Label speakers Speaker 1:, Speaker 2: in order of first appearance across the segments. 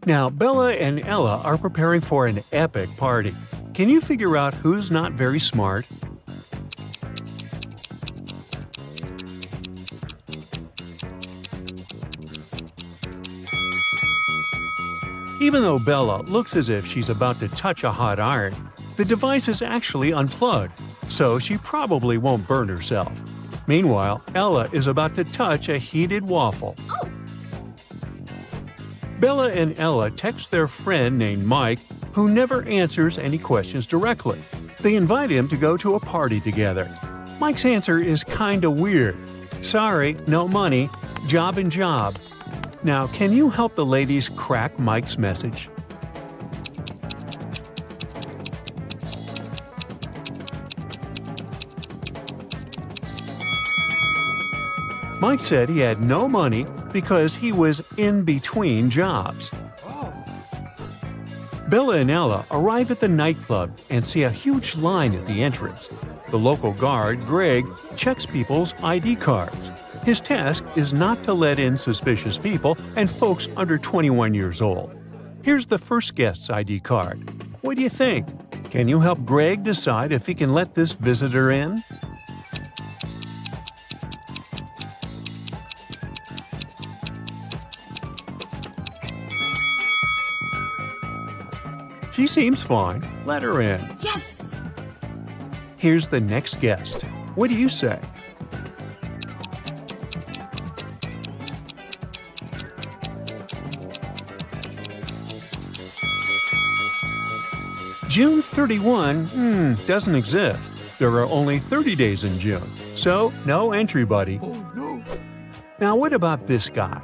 Speaker 1: Now, Bella and Ella are preparing for an epic party. Can you figure out who's not very smart? Even though Bella looks as if she's about to touch a hot iron, the device is actually unplugged, so she probably won't burn herself. Meanwhile, Ella is about to touch a heated waffle.
Speaker 2: Oh.
Speaker 1: Bella and Ella text their friend named Mike, who never answers any questions directly. They invite him to go to a party together. Mike's answer is kinda weird. Sorry, no money, job and job. Now, can you help the ladies crack Mike's message? Mike said he had no money because he was in between jobs. Bella and Ella arrive at the nightclub and see a huge line at the entrance. The local guard, Greg, checks people's ID cards. His task is not to let in suspicious people and folks under 21 years old. Here's the first guest's ID card. What do you think? Can you help Greg decide if he can let this visitor in? She seems fine. Let her in.
Speaker 2: Yes!
Speaker 1: Here's the next guest. What do you say? June 31, doesn't exist. There are only 30 days in June, so no entry, buddy.
Speaker 3: Oh no!
Speaker 1: Now what about this guy?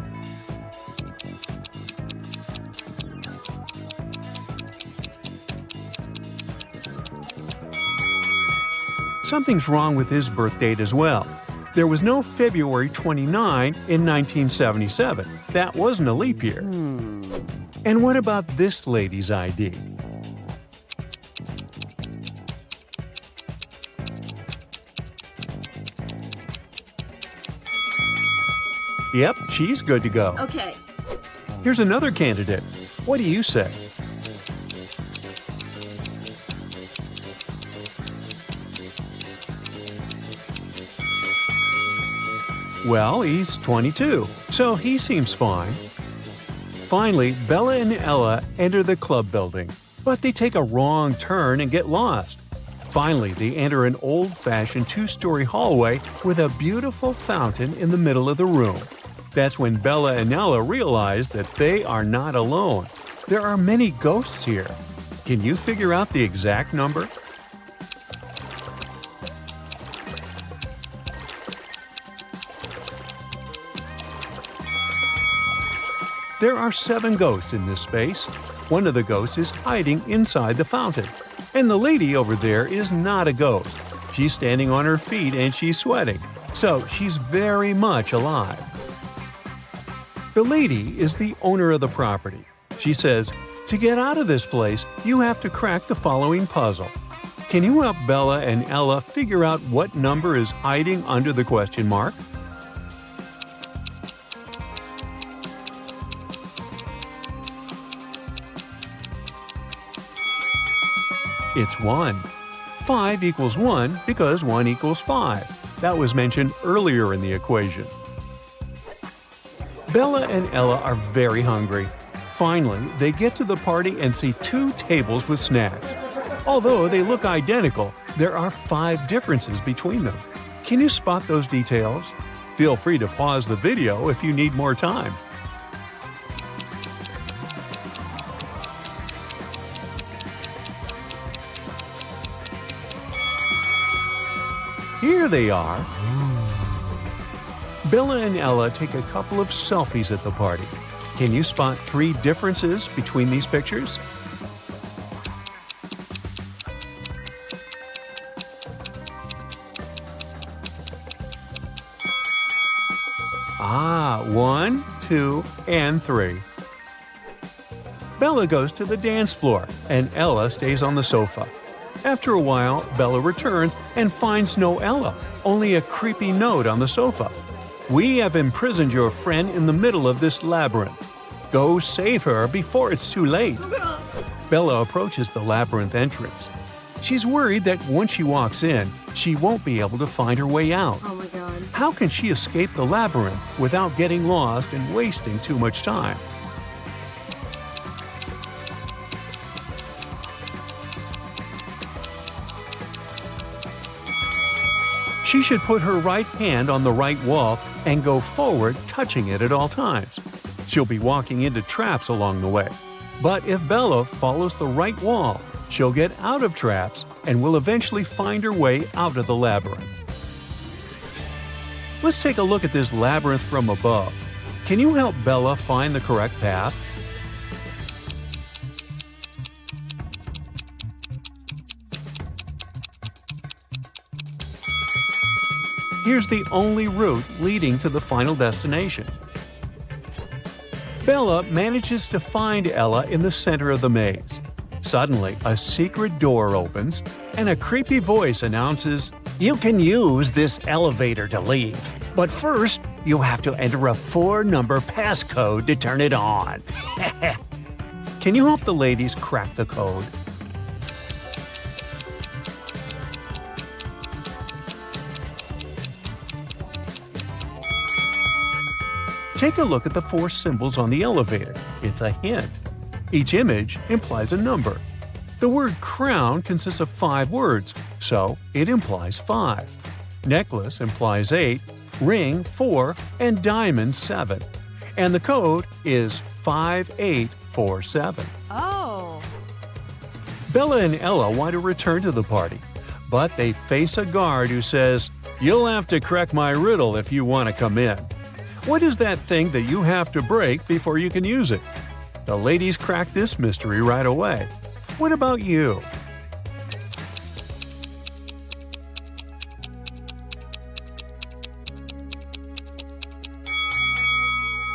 Speaker 1: Something's wrong with his birth date as well. There was no February 29 in 1977. That wasn't a leap year. And what about this lady's ID? Yep, she's good to go.
Speaker 2: Okay.
Speaker 1: Here's another candidate. What do you say? Well, he's 22, so he seems fine. Finally, Bella and Ella enter the club building, but they take a wrong turn and get lost. Finally, they enter an old-fashioned two-story hallway with a beautiful fountain in the middle of the room. That's when Bella and Ella realize that they are not alone. There are many ghosts here. Can you figure out the exact number? There are 7 ghosts in this space. One of the ghosts is hiding inside the fountain. And the lady over there is not a ghost. She's standing on her feet and she's sweating. So she's very much alive. The lady is the owner of the property. She says, "To get out of this place, you have to crack the following puzzle." Can you help Bella and Ella figure out what number is hiding under the question mark? It's 1. 5 equals 1 because 1 equals 5. That was mentioned earlier in the equation. Bella and Ella are very hungry. Finally, they get to the party and see 2 tables with snacks. Although they look identical, there are 5 differences between them. Can you spot those details? Feel free to pause the video if you need more time. Here they are. Bella and Ella take a couple of selfies at the party. Can you spot 3 differences between these pictures? Ah, 1, 2, and 3. Bella goes to the dance floor, and Ella stays on the sofa. After a while, Bella returns and finds no Ella, only a creepy note on the sofa. "We have imprisoned your friend in the middle of this labyrinth." Go save her before it's too late. Bella approaches the labyrinth entrance. She's worried that once she walks in, she won't be able to find her way out.
Speaker 2: Oh my god.
Speaker 1: How can she escape the labyrinth without getting lost and wasting too much time? She should put her right hand on the right wall and go forward, touching it at all times. She'll be walking into traps along the way. But if Bella follows the right wall, she'll get out of traps and will eventually find her way out of the labyrinth. Let's take a look at this labyrinth from above. Can you help Bella find the correct path? Here's the only route leading to the final destination. Bella manages to find Ella in the center of the maze. Suddenly, a secret door opens, and a creepy voice announces, "You can use this elevator to leave, but first, you have to enter a 4-number passcode to turn it on." Can you help the ladies crack the code? Take a look at the 4 symbols on the elevator. It's a hint. Each image implies a number. The word crown consists of 5 words, so it implies 5. Necklace implies 8, ring 4, and diamond 7. And the code is 5847.
Speaker 2: Oh.
Speaker 1: Bella and Ella want to return to the party, but they face a guard who says, "You'll have to crack my riddle if you want to come in." What is that thing that you have to break before you can use it? The ladies crack this mystery right away. What about you?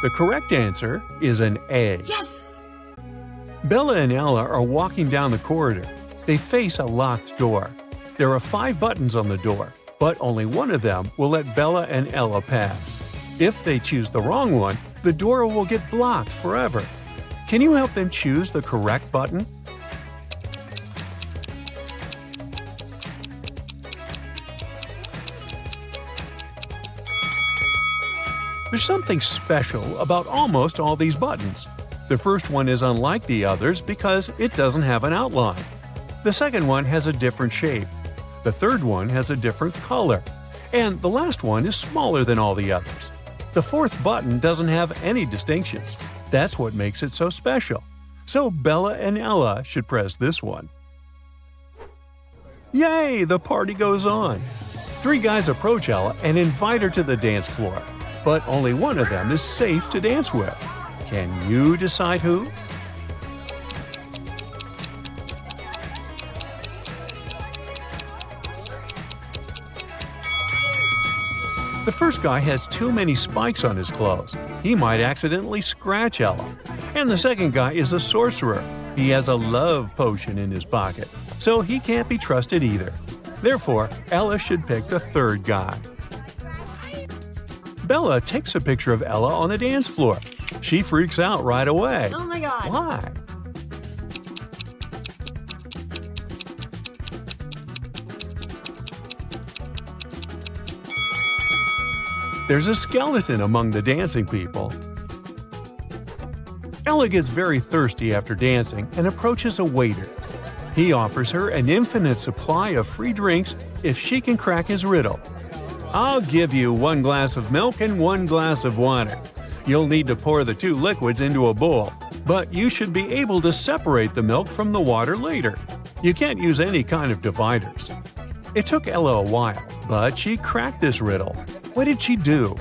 Speaker 1: The correct answer is an A.
Speaker 2: Yes!
Speaker 1: Bella and Ella are walking down the corridor. They face a locked door. There are 5 buttons on the door, but only one of them will let Bella and Ella pass. If they choose the wrong one, the door will get blocked forever. Can you help them choose the correct button? There's something special about almost all these buttons. The first one is unlike the others because it doesn't have an outline. The second one has a different shape. The third one has a different color. And the last one is smaller than all the others. The fourth button doesn't have any distinctions. That's what makes it so special. So Bella and Ella should press this one. Yay! The party goes on. 3 guys approach Ella and invite her to the dance floor. But only one of them is safe to dance with. Can you decide who? The first guy has too many spikes on his clothes. He might accidentally scratch Ella. And the second guy is a sorcerer. He has a love potion in his pocket, so he can't be trusted either. Therefore, Ella should pick the third guy. Bella takes a picture of Ella on the dance floor. She freaks out right away.
Speaker 2: Oh my god.
Speaker 1: Why? There's a skeleton among the dancing people. Ella gets very thirsty after dancing and approaches a waiter. He offers her an infinite supply of free drinks if she can crack his riddle. "I'll give you 1 glass of milk and 1 glass of water. You'll need to pour the 2 liquids into a bowl, but you should be able to separate the milk from the water later. You can't use any kind of dividers." It took Ella a while, but she cracked this riddle. What did she do?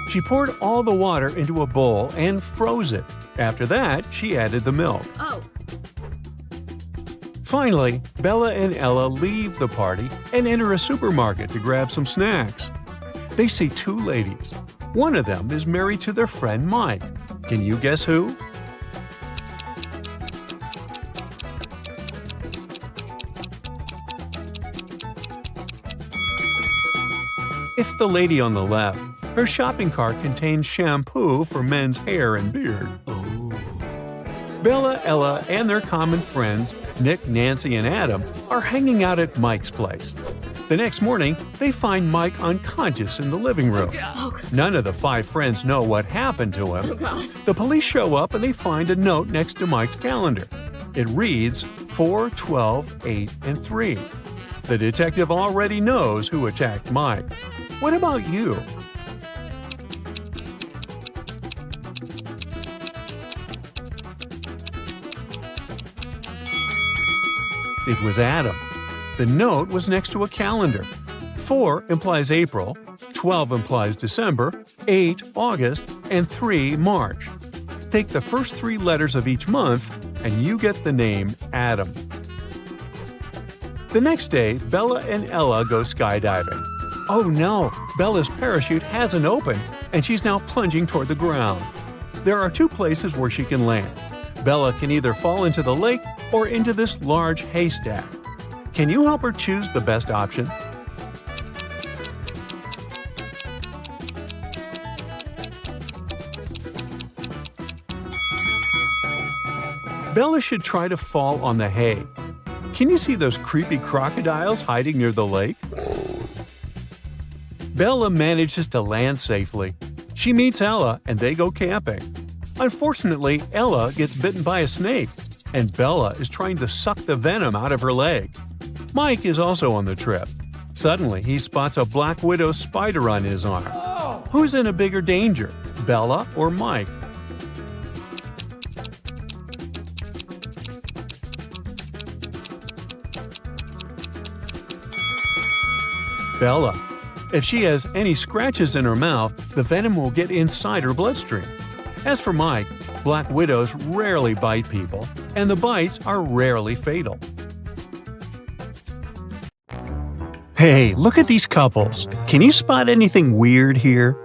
Speaker 1: She poured all the water into a bowl and froze it. After that, she added the milk.
Speaker 2: Oh.
Speaker 1: Finally, Bella and Ella leave the party and enter a supermarket to grab some snacks. They see 2 ladies. One of them is married to their friend Mike. Can you guess who? It's the lady on the left. Her shopping cart contains shampoo for men's hair and beard. Bella, Ella, and their common friends, Nick, Nancy, and Adam, are hanging out at Mike's place. The next morning, they find Mike unconscious in the living room. None of the 5 friends know what happened to him. The police show up and they find a note next to Mike's calendar. It reads 4, 12, 8, and 3. The detective already knows who attacked Mike. What about you? It was Adam. The note was next to a calendar. 4 implies April, 12 implies December, 8 August, and 3 March. Take the first 3 letters of each month, and you get the name Adam. The next day, Bella and Ella go skydiving. Oh no, Bella's parachute hasn't opened, and she's now plunging toward the ground. There are 2 places where she can land. Bella can either fall into the lake or into this large haystack. Can you help her choose the best option? Bella should try to fall on the hay. Can you see those creepy crocodiles hiding near the lake? Bella manages to land safely. She meets Ella and they go camping. Unfortunately, Ella gets bitten by a snake, and Bella is trying to suck the venom out of her leg. Mike is also on the trip. Suddenly, he spots a black widow spider on his arm. Who's in a bigger danger, Bella or Mike? Bella. If she has any scratches in her mouth, the venom will get inside her bloodstream. As for Mike, black widows rarely bite people, and the bites are rarely fatal. Hey, look at these couples. Can you spot anything weird here?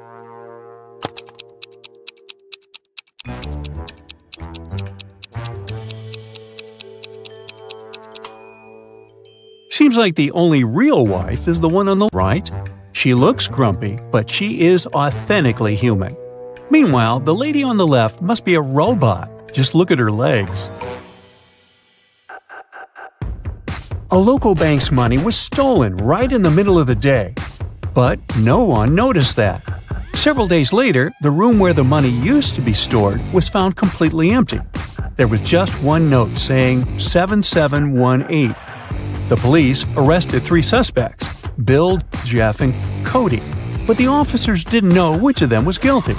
Speaker 1: Seems like the only real wife is the one on the right. She looks grumpy, but she is authentically human. Meanwhile, the lady on the left must be a robot. Just look at her legs. A local bank's money was stolen right in the middle of the day. But no one noticed that. Several days later, the room where the money used to be stored was found completely empty. There was just one note saying 7718. The police arrested 3 suspects, Bill, Jeff, and Cody, but the officers didn't know which of them was guilty.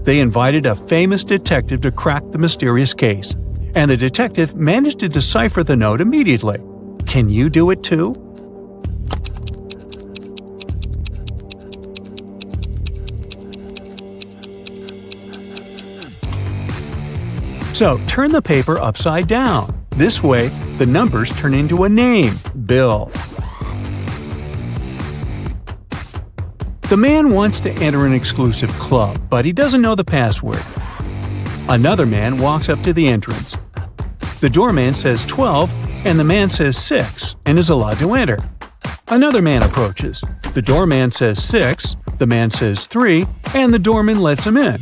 Speaker 1: They invited a famous detective to crack the mysterious case, and the detective managed to decipher the note immediately. Can you do it too? So turn the paper upside down. This way, the numbers turn into a name, Bill. The man wants to enter an exclusive club, but he doesn't know the password. Another man walks up to the entrance. The doorman says 12, and the man says 6, and is allowed to enter. Another man approaches. The doorman says 6, the man says 3, and the doorman lets him in.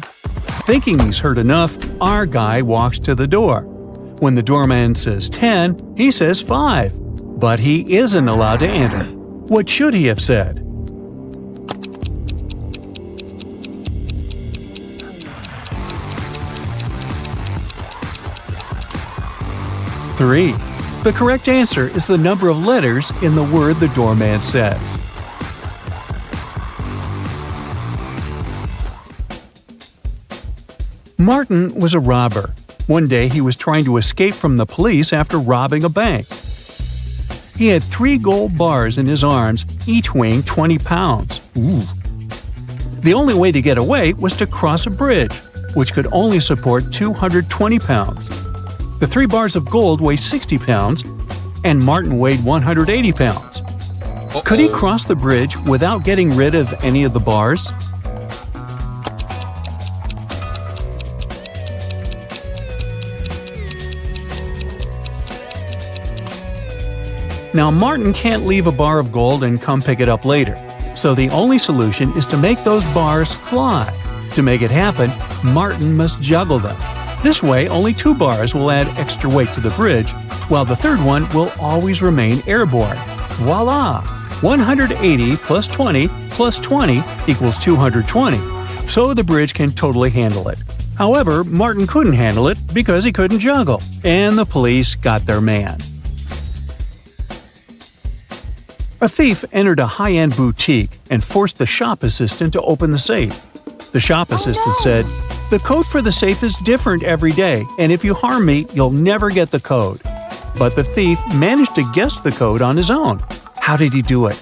Speaker 1: Thinking he's heard enough, our guy walks to the door. When the doorman says 10, he says 5. But he isn't allowed to enter. What should he have said? Three. The correct answer is the number of letters in the word the doorman says. Martin was a robber. One day he was trying to escape from the police after robbing a bank. He had 3 gold bars in his arms, each weighing 20 pounds. Ooh. The only way to get away was to cross a bridge, which could only support 220 pounds. The 3 bars of gold weigh 60 pounds, and Martin weighed 180 pounds. Could he cross the bridge without getting rid of any of the bars? Now, Martin can't leave a bar of gold and come pick it up later, So the only solution is to make those bars fly. To make it happen, Martin must juggle them. This way, only 2 bars will add extra weight to the bridge, while the third one will always remain airborne. Voila! 180 plus 20 plus 20 equals 220. So the bridge can totally handle it. However, Martin couldn't handle it because he couldn't juggle, and the police got their man. A thief entered a high-end boutique and forced the shop assistant to open the safe. The shop assistant said, "The code for the safe is different every day, and if you harm me, you'll never get the code." But the thief managed to guess the code on his own. How did he do it?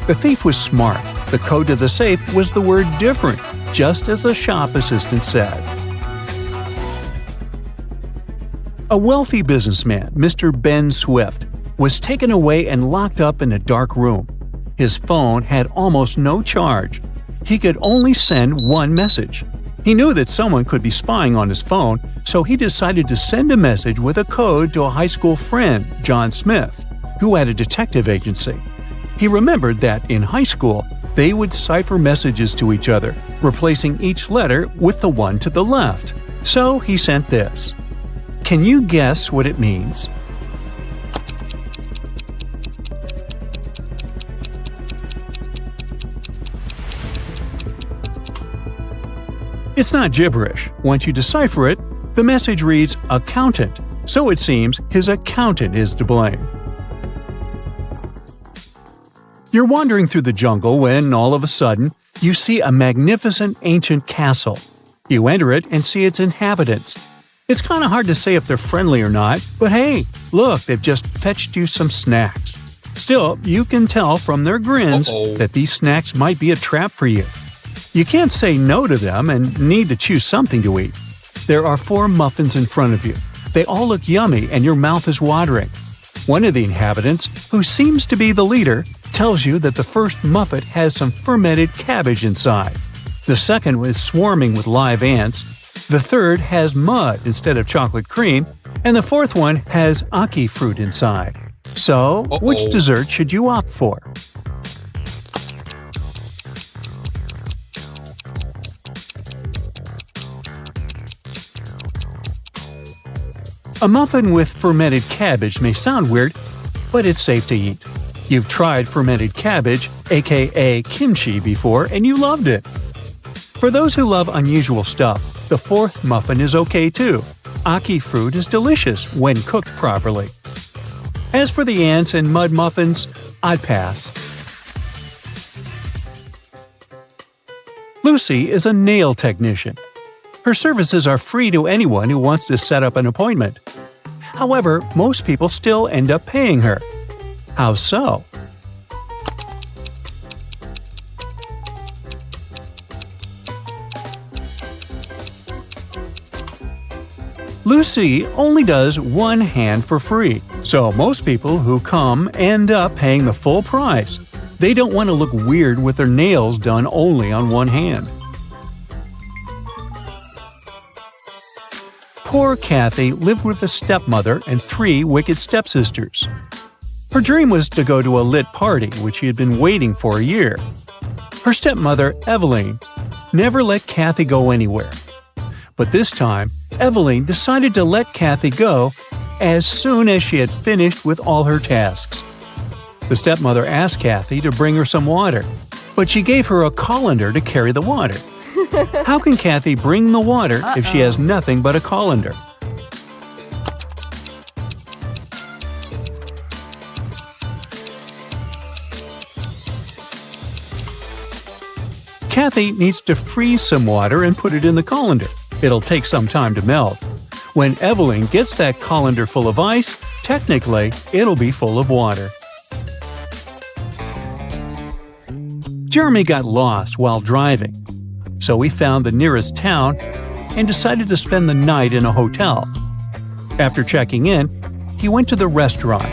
Speaker 1: The thief was smart. The code to the safe was the word "different," just as the shop assistant said. A wealthy businessman, Mr. Ben Swift, was taken away and locked up in a dark room. His phone had almost no charge. He could only send one message. He knew that someone could be spying on his phone, so he decided to send a message with a code to a high school friend, John Smith, who had a detective agency. He remembered that in high school, they would cipher messages to each other, replacing each letter with the one to the left. So he sent this. Can you guess what it means? It's not gibberish. Once you decipher it, the message reads accountant, so it seems his accountant is to blame. You're wandering through the jungle when, all of a sudden, you see a magnificent ancient castle. You enter it and see its inhabitants. It's kind of hard to say if they're friendly or not, but hey, look, they've just fetched you some snacks. Still, you can tell from their grins that these snacks might be a trap for you. You can't say no to them and need to choose something to eat. There are 4 muffins in front of you. They all look yummy and your mouth is watering. One of the inhabitants, who seems to be the leader, tells you that the first muffin has some fermented cabbage inside. The second is swarming with live ants. The third has mud instead of chocolate cream. And the fourth one has ackee fruit inside. So, which dessert should you opt for? A muffin with fermented cabbage may sound weird, but it's safe to eat. You've tried fermented cabbage, aka kimchi, before and you loved it. For those who love unusual stuff, the fourth muffin is okay too. Ackee fruit is delicious when cooked properly. As for the ants and mud muffins, I'd pass. Lucy is a nail technician. Her services are free to anyone who wants to set up an appointment. However, most people still end up paying her. How so? Lucy only does one hand for free, so most people who come end up paying the full price. They don't want to look weird with their nails done only on one hand. Poor Kathy lived with a stepmother and 3 wicked stepsisters. Her dream was to go to a lit party, which she had been waiting for a year. Her stepmother, Evelyn, never let Kathy go anywhere. But this time, Evelyn decided to let Kathy go as soon as she had finished with all her tasks. The stepmother asked Kathy to bring her some water, but she gave her a colander to carry the water. How can Kathy bring the water if she has nothing but a colander? Kathy needs to freeze some water and put it in the colander. It'll take some time to melt. When Evelyn gets that colander full of ice, technically, it'll be full of water. Jeremy got lost while driving, so he found the nearest town and decided to spend the night in a hotel. After checking in, he went to the restaurant.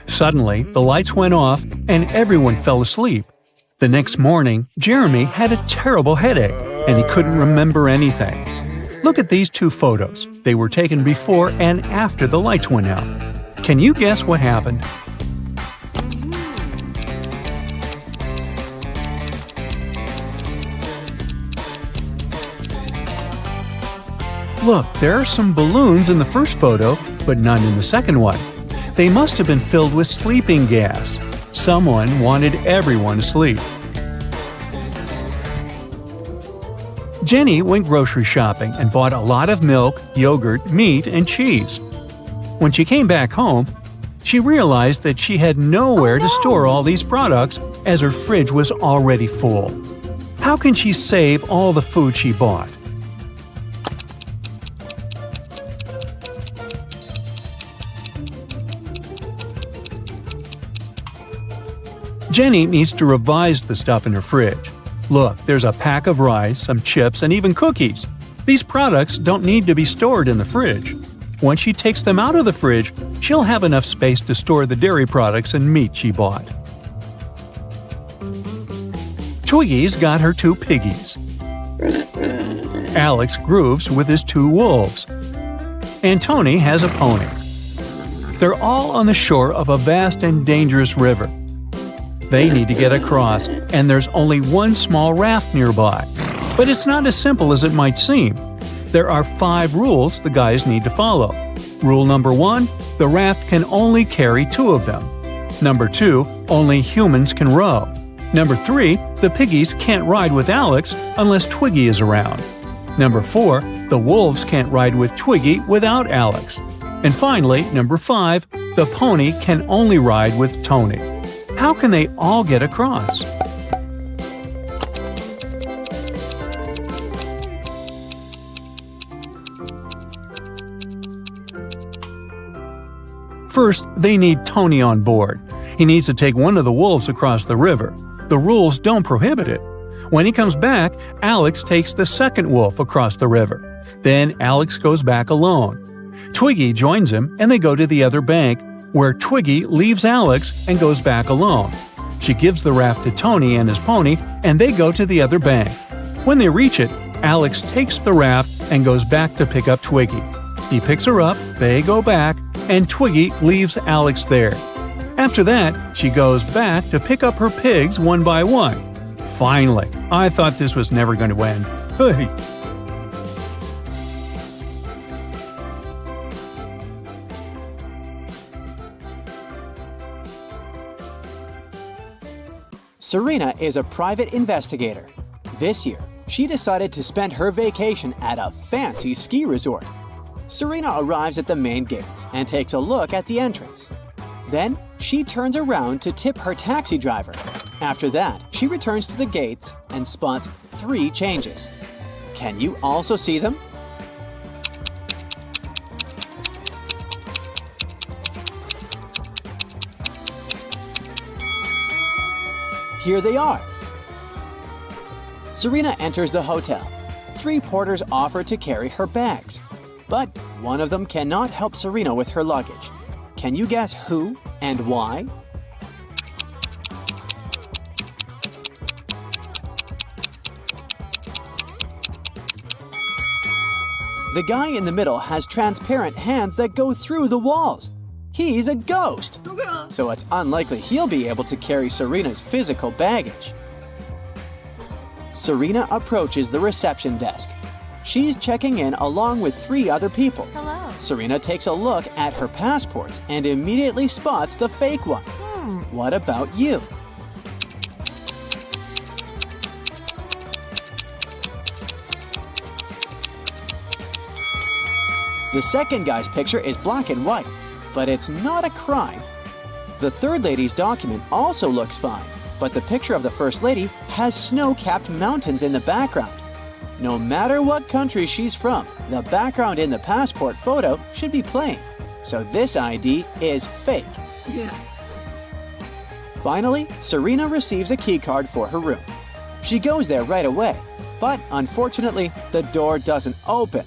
Speaker 1: Suddenly, the lights went off and everyone fell asleep. The next morning, Jeremy had a terrible headache and he couldn't remember anything. Look at these two photos. They were taken before and after the lights went out. Can you guess what happened? Look, there are some balloons in the first photo, but none in the second one. They must have been filled with sleeping gas. Someone wanted everyone to sleep. Jenny went grocery shopping and bought a lot of milk, yogurt, meat, and cheese. When she came back home, she realized that she had nowhere to store all these products as her fridge was already full. How can she save all the food she bought? Jenny needs to revise the stuff in her fridge. Look, there's a pack of rice, some chips, and even cookies. These products don't need to be stored in the fridge. Once she takes them out of the fridge, she'll have enough space to store the dairy products and meat she bought. Twiggy's got her two piggies. Alex grooves with his two wolves. And Tony has a pony. They're all on the shore of a vast and dangerous river. They need to get across, and there's only one small raft nearby. But it's not as simple as it might seem. There are 5 rules the guys need to follow. Rule number 1, the raft can only carry 2 of them. Number 2, only humans can row. Number 3, the piggies can't ride with Alex unless Twiggy is around. Number 4, the wolves can't ride with Twiggy without Alex. And finally, number 5, the pony can only ride with Tony. How can they all get across? First, they need Tony on board. He needs to take one of the wolves across the river. The rules don't prohibit it. When he comes back, Alex takes the second wolf across the river. Then Alex goes back alone. Twiggy joins him and they go to the other bank, where Twiggy leaves Alex and goes back alone. She gives the raft to Tony and his pony, and they go to the other bank. When they reach it, Alex takes the raft and goes back to pick up Twiggy. He picks her up, they go back, and Twiggy leaves Alex there. After that, she goes back to pick up her pigs one by one. Finally, I thought this was never going to end. Hey!
Speaker 2: Serena is a private investigator. This year, she decided to spend her vacation at a fancy ski resort. Serena arrives at the main gates and takes a look at the entrance. Then, she turns around to tip her taxi driver. After that, she returns to the gates and spots 3 changes. Can you also see them? Here they are. Serena enters the hotel. 3 porters offer to carry her bags. But one of them cannot help Serena with her luggage. Can you guess who and why? The guy in the middle has transparent hands that go through the walls. He's a ghost, so it's unlikely he'll be able to carry Serena's physical baggage. Serena approaches the reception desk. She's checking in along with 3 other people.
Speaker 3: Hello.
Speaker 2: Serena takes a look at her passports and immediately spots the fake one. What about you? The second guy's picture is black and white, but it's not a crime. The third lady's document also looks fine, but the picture of the first lady has snow-capped mountains in the background. No matter what country she's from, the background in the passport photo should be plain, so this ID is fake.
Speaker 3: Yeah.
Speaker 2: Finally, Serena receives a key card for her room. She goes there right away, but unfortunately, the door doesn't open.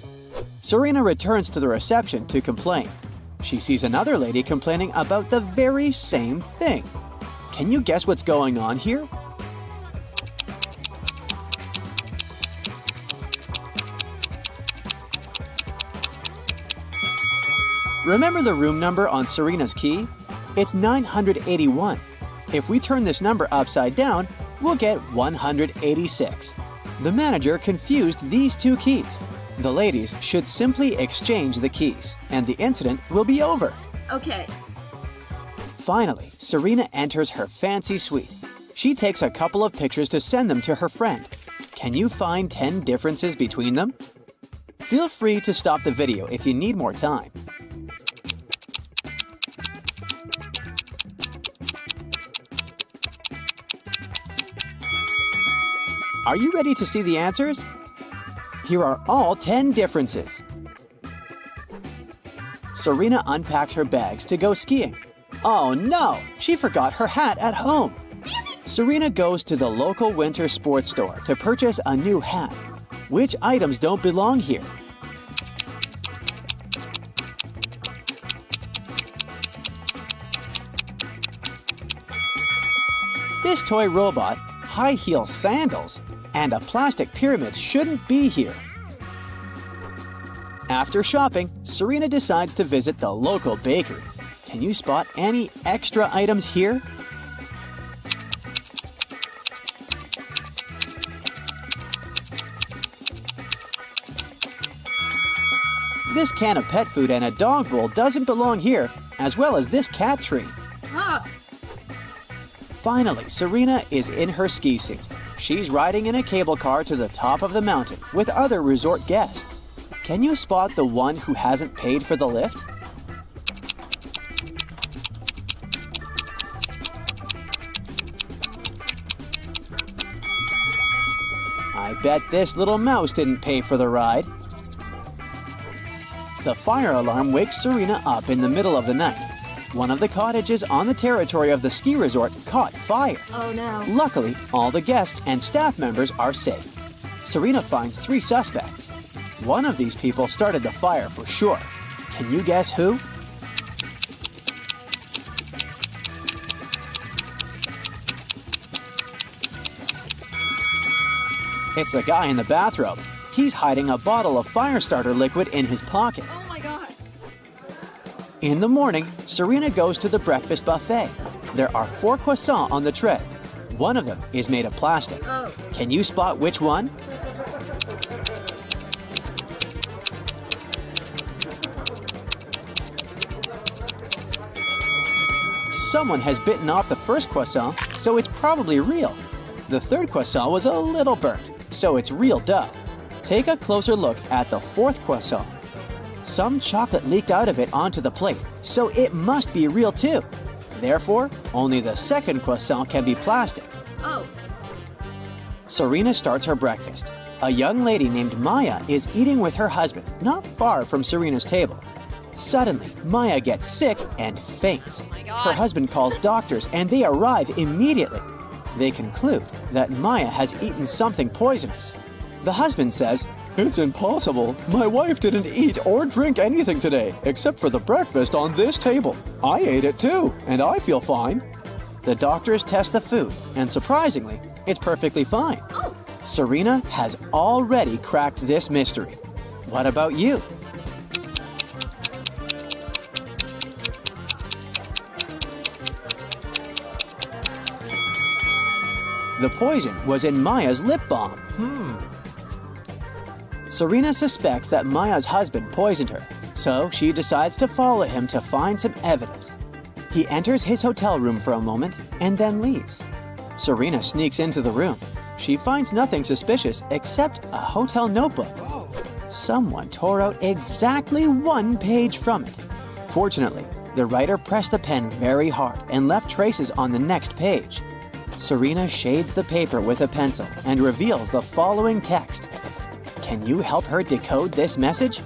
Speaker 2: Serena returns to the reception to complain. She sees another lady complaining about the very same thing. Can you guess what's going on here? Remember the room number on Serena's key? It's 981. If we turn this number upside down, we'll get 186. The manager confused these two keys. The ladies should simply exchange the keys, and the incident will be over.
Speaker 3: Okay.
Speaker 2: Finally, Serena enters her fancy suite. She takes a couple of pictures to send them to her friend. Can you find 10 differences between them? Feel free to stop the video if you need more time. Are you ready to see the answers? Here are all 10 differences. Serena unpacked her bags to go skiing. Oh no, she forgot her hat at home. Serena goes to the local winter sports store to purchase a new hat. Which items don't belong here? This toy robot, high heel sandals, and a plastic pyramid shouldn't be here. After shopping, Serena decides to visit the local bakery. Can you spot any extra items here? This can of pet food and a dog bowl doesn't belong here, as well as this cat tree.
Speaker 3: Ah.
Speaker 2: Finally, Serena is in her ski suit. She's riding in a cable car to the top of the mountain with other resort guests. Can you spot the one who hasn't paid for the lift? I bet this little mouse didn't pay for the ride. The fire alarm wakes Serena up in the middle of the night. One of the cottages on the territory of the ski resort caught fire.
Speaker 3: Oh no.
Speaker 2: Luckily, all the guests and staff members are safe. Serena finds 3 suspects. One of these people started the fire for sure. Can you guess who? It's the guy in the bathrobe. He's hiding a bottle of fire starter liquid in his pocket.
Speaker 3: Oh my god.
Speaker 2: In the morning, Serena goes to the breakfast buffet. There are 4 croissants on the tray. One of them is made of plastic.
Speaker 3: Oh.
Speaker 2: Can you spot which one? Someone has bitten off the first croissant, so it's probably real. The third croissant was a little burnt, so it's real dough. Take a closer look at the 4th croissant. Some chocolate leaked out of it onto the plate, so it must be real too. Therefore, only the 2nd croissant can be plastic.
Speaker 3: Oh.
Speaker 2: Serena starts her breakfast. A young lady named Maya is eating with her husband, not far from Serena's table. Suddenly, Maya gets sick and faints.
Speaker 3: Oh my God.
Speaker 2: Her husband calls doctors and they arrive immediately. They conclude that Maya has eaten something poisonous. The husband says, "It's impossible. My wife didn't eat or drink anything today, except for the breakfast on this table. I ate it too, and I feel fine." The doctors test the food, and surprisingly, it's perfectly fine.
Speaker 3: Oh.
Speaker 2: Serena has already cracked this mystery. What about you? The poison was in Maya's lip balm. Serena suspects that Maya's husband poisoned her, so she decides to follow him to find some evidence. He enters his hotel room for a moment and then leaves. Serena sneaks into the room. She finds nothing suspicious except a hotel notebook. Someone tore out exactly 1 page from it. Fortunately, the writer pressed the pen very hard and left traces on the next page. Serena shades the paper with a pencil and reveals the following text. Can you help her decode this message?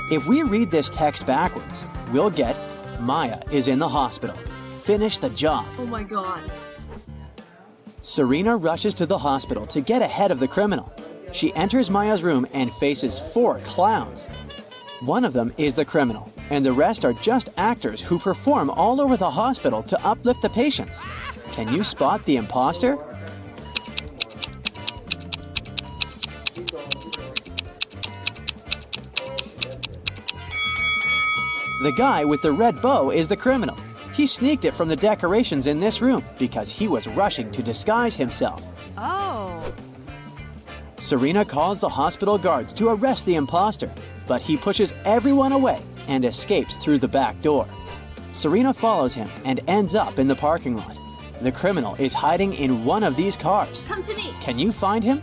Speaker 2: If we read this text backwards, we'll get Maya is in the hospital. Finish the job.
Speaker 3: Oh my god.
Speaker 2: Serena rushes to the hospital to get ahead of the criminal. She enters Maya's room and faces 4 clowns. One of them is the criminal, and the rest are just actors who perform all over the hospital to uplift the patients. Can you spot the imposter? The guy with the red bow is the criminal. He sneaked it from the decorations in this room because he was rushing to disguise himself.
Speaker 3: Oh.
Speaker 2: Serena calls the hospital guards to arrest the imposter, but he pushes everyone away and escapes through the back door. Serena follows him and ends up in the parking lot. The criminal is hiding in one of these cars.
Speaker 3: Come to me.
Speaker 2: Can you find him?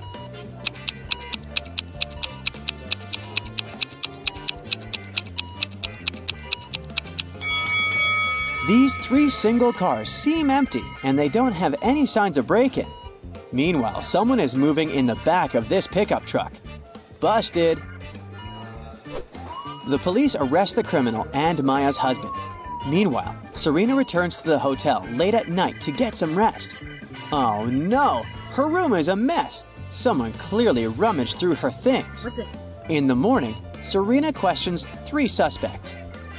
Speaker 2: These 3 single cars seem empty and they don't have any signs of break-in. Meanwhile, someone is moving in the back of this pickup truck. Busted! The police arrest the criminal and Maya's husband. Meanwhile, Serena returns to the hotel late at night to get some rest. Oh no! Her room is a mess! Someone clearly rummaged through her things.
Speaker 3: What's this?
Speaker 2: In the morning, Serena questions 3 suspects.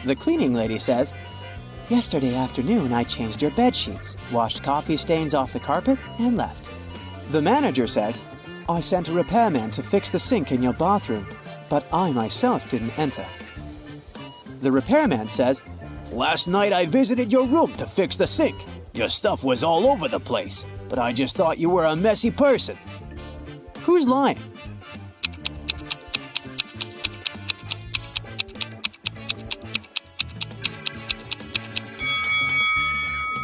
Speaker 2: The cleaning lady says, "Yesterday afternoon, I changed your bed sheets, washed coffee stains off the carpet, and left." The manager says, "I sent a repairman to fix the sink in your bathroom, but I myself didn't enter." The repairman says, "Last night I visited your room to fix the sink. Your stuff was all over the place, but I just thought you were a messy person." Who's lying?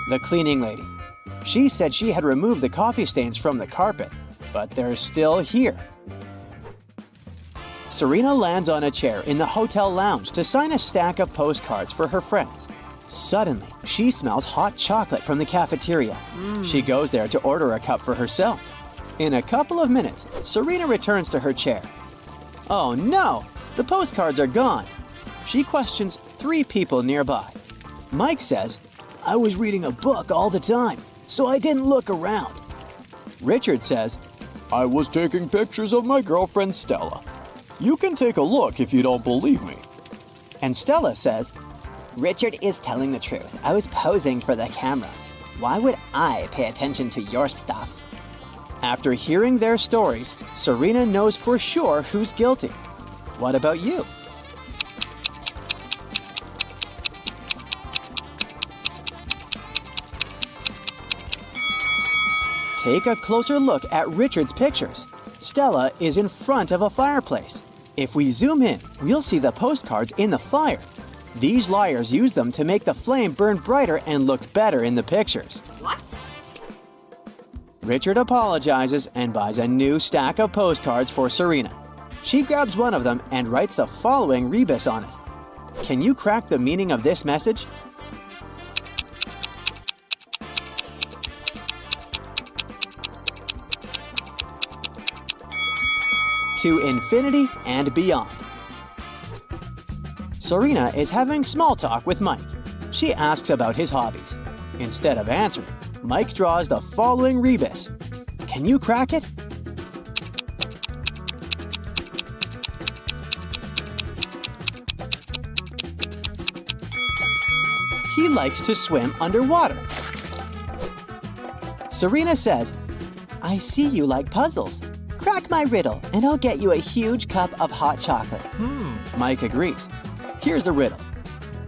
Speaker 2: The cleaning lady. She said she had removed the coffee stains from the carpet, but they're still here. Serena lands on a chair in the hotel lounge to sign a stack of postcards for her friends. Suddenly, she smells hot chocolate from the cafeteria. She goes there to order a cup for herself. In a couple of minutes, Serena returns to her chair. Oh no! The postcards are gone. She questions 3 people nearby. Mike says, "I was reading a book all the time, so I didn't look around." Richard says, "I was taking pictures of my girlfriend Stella. You can take a look if you don't believe me." And Stella says, "Richard is telling the truth. I was posing for the camera. Why would I pay attention to your stuff?" After hearing their stories, Serena knows for sure who's guilty. What about you? Take a closer look at Richard's pictures. Stella is in front of a fireplace. If we zoom in, we'll see the postcards in the fire. These liars use them to make the flame burn brighter and look better in the pictures.
Speaker 3: What?
Speaker 2: Richard apologizes and buys a new stack of postcards for Serena. She grabs one of them and writes the following rebus on it. Can you crack the meaning of this message? To infinity and beyond. Serena is having small talk with Mike. She asks about his hobbies. Instead of answering, Mike draws the following rebus. Can you crack it? He likes to swim underwater. Serena says, "I see you like puzzles. Crack my riddle, and I'll get you a huge cup of hot chocolate." Mike agrees. Here's the riddle.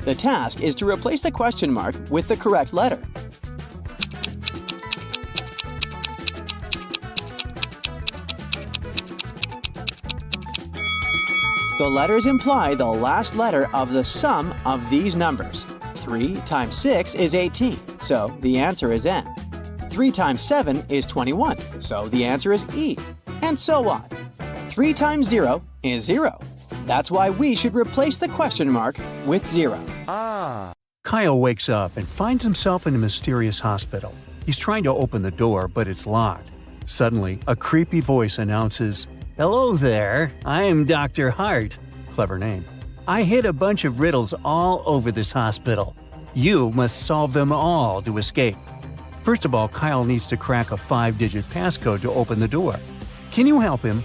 Speaker 2: The task is to replace the question mark with the correct letter. The letters imply the last letter of the sum of these numbers. 3 times 6 is 18, so the answer is N. 3 times 7 is 21, so the answer is E. And so on. 3 times 0 is 0. That's why we should replace the question mark with 0.
Speaker 1: Kyle wakes up and finds himself in a mysterious hospital. He's trying to open the door, but it's locked. Suddenly, a creepy voice announces, "Hello there, I'm Dr. Hart." Clever name. "I hid a bunch of riddles all over this hospital. You must solve them all to escape." First of all, Kyle needs to crack a 5-digit passcode to open the door. Can you help him?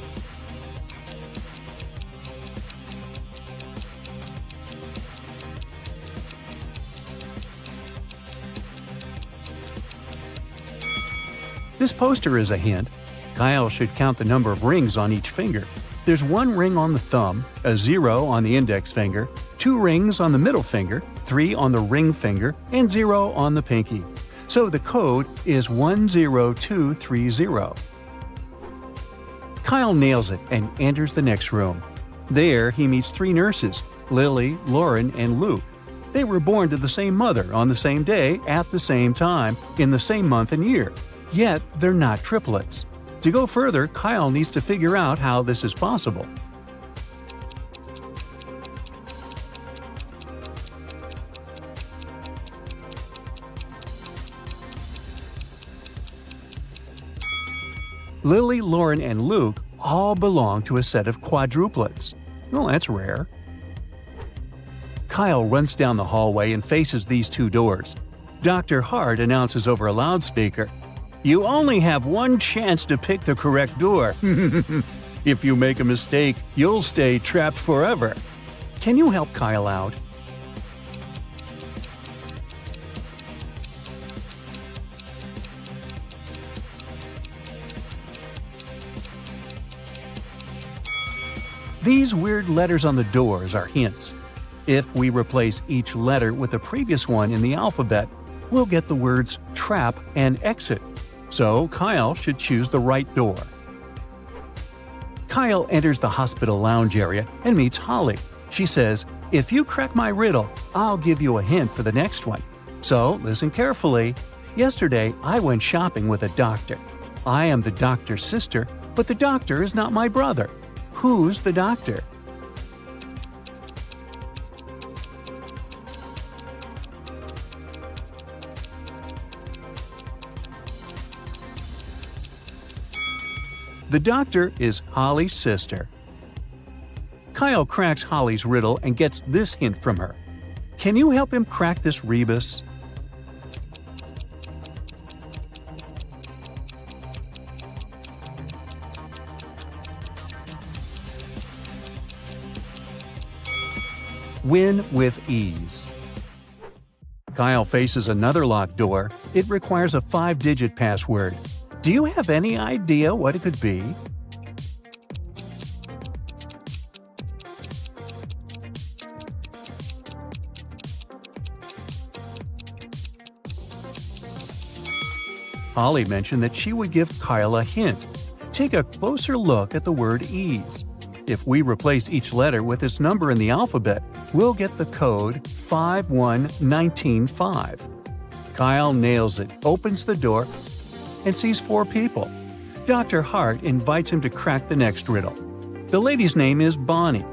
Speaker 1: This poster is a hint. Kyle should count the number of rings on each finger. There's 1 ring on the thumb, a 0 on the index finger, 2 rings on the middle finger, 3 on the ring finger, and 0 on the pinky. So the code is 10230. Kyle nails it and enters the next room. There, he meets 3 nurses, Lily, Lauren, and Luke. They were born to the same mother on the same day at the same time in the same month and year. Yet, they're not triplets. To go further, Kyle needs to figure out how this is possible. Lily, Lauren, and Luke all belong to a set of quadruplets. Well, that's rare. Kyle runs down the hallway and faces these 2 doors. Dr. Hart announces over a loudspeaker, "You only have one chance to pick the correct door. If you make a mistake, you'll stay trapped forever. Can you help Kyle out?" These weird letters on the doors are hints. If we replace each letter with the previous one in the alphabet, we'll get the words trap and exit. So Kyle should choose the right door. Kyle enters the hospital lounge area and meets Holly. She says, "If you crack my riddle, I'll give you a hint for the next one. So listen carefully. Yesterday, I went shopping with a doctor. I am the doctor's sister, but the doctor is not my brother. Who's the doctor?" The doctor is Holly's sister. Kyle cracks Holly's riddle and gets this hint from her. Can you help him crack this rebus? Win with ease. Kyle faces another locked door. It requires a 5-digit password. Do you have any idea what it could be? Holly mentioned that she would give Kyle a hint. Take a closer look at the word ease. If we replace each letter with its number in the alphabet, we'll get the code 51195. Kyle nails it, opens the door, and sees 4 people. Dr. Hart invites him to crack the next riddle. The lady's name is Bonnie,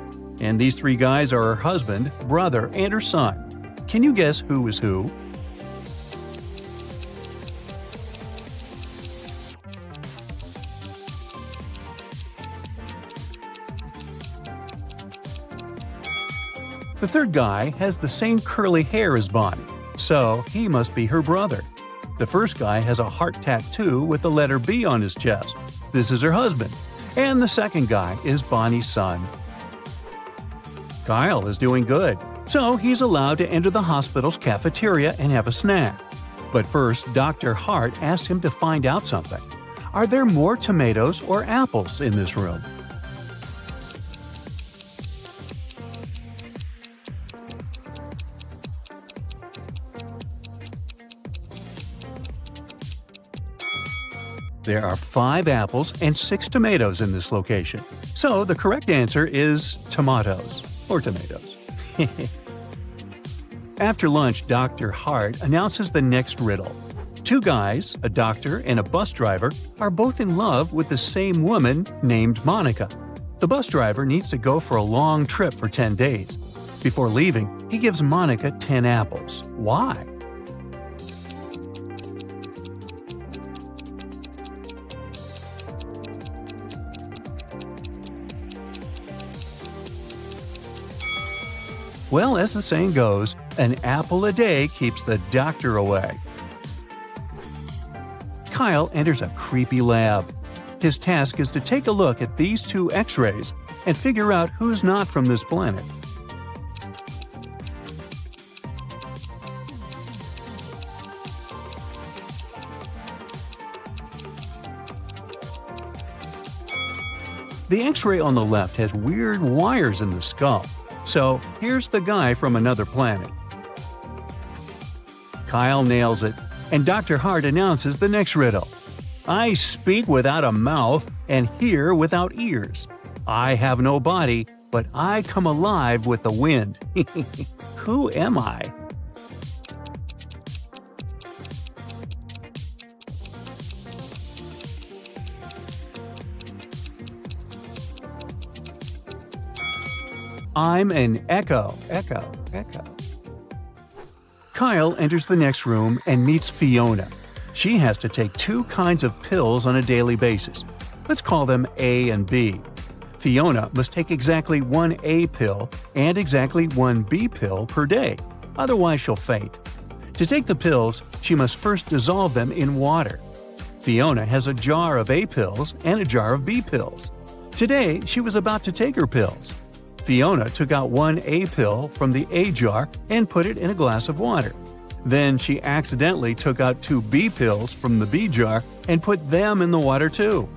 Speaker 1: and these 3 guys are her husband, brother, and her son. Can you guess who is who? The third guy has the same curly hair as Bonnie, so he must be her brother. The first guy has a heart tattoo with the letter B on his chest. This is her husband. And the second guy is Bonnie's son. Kyle is doing good, so he's allowed to enter the hospital's cafeteria and have a snack. But first, Dr. Hart asks him to find out something. Are there more tomatoes or apples in this room? There are 5 apples and 6 tomatoes in this location. So the correct answer is tomatoes, or tomatoes. After lunch, Dr. Hart announces the next riddle. 2 guys, a doctor and a bus driver, are both in love with the same woman named Monica. The bus driver needs to go for a long trip for 10 days. Before leaving, he gives Monica 10 apples. Why? Well, as the saying goes, an apple a day keeps the doctor away. Kyle enters a creepy lab. His task is to take a look at these 2 X-rays and figure out who's not from this planet. The X-ray on the left has weird wires in the skull. So here's the guy from another planet. Kyle nails it, and Dr. Hart announces the next riddle. I speak without a mouth and hear without ears. I have no body, but I come alive with the wind. Who am I? I'm an echo. Kyle enters the next room and meets Fiona. She has to take 2 kinds of pills on a daily basis. Let's call them A and B. Fiona must take exactly 1 A pill and exactly 1 B pill per day, otherwise she'll faint. To take the pills, she must first dissolve them in water. Fiona has a jar of A pills and a jar of B pills. Today, she was about to take her pills. Fiona took out 1 A pill from the A jar and put it in a glass of water. Then she accidentally took out 2 B pills from the B jar and put them in the water too.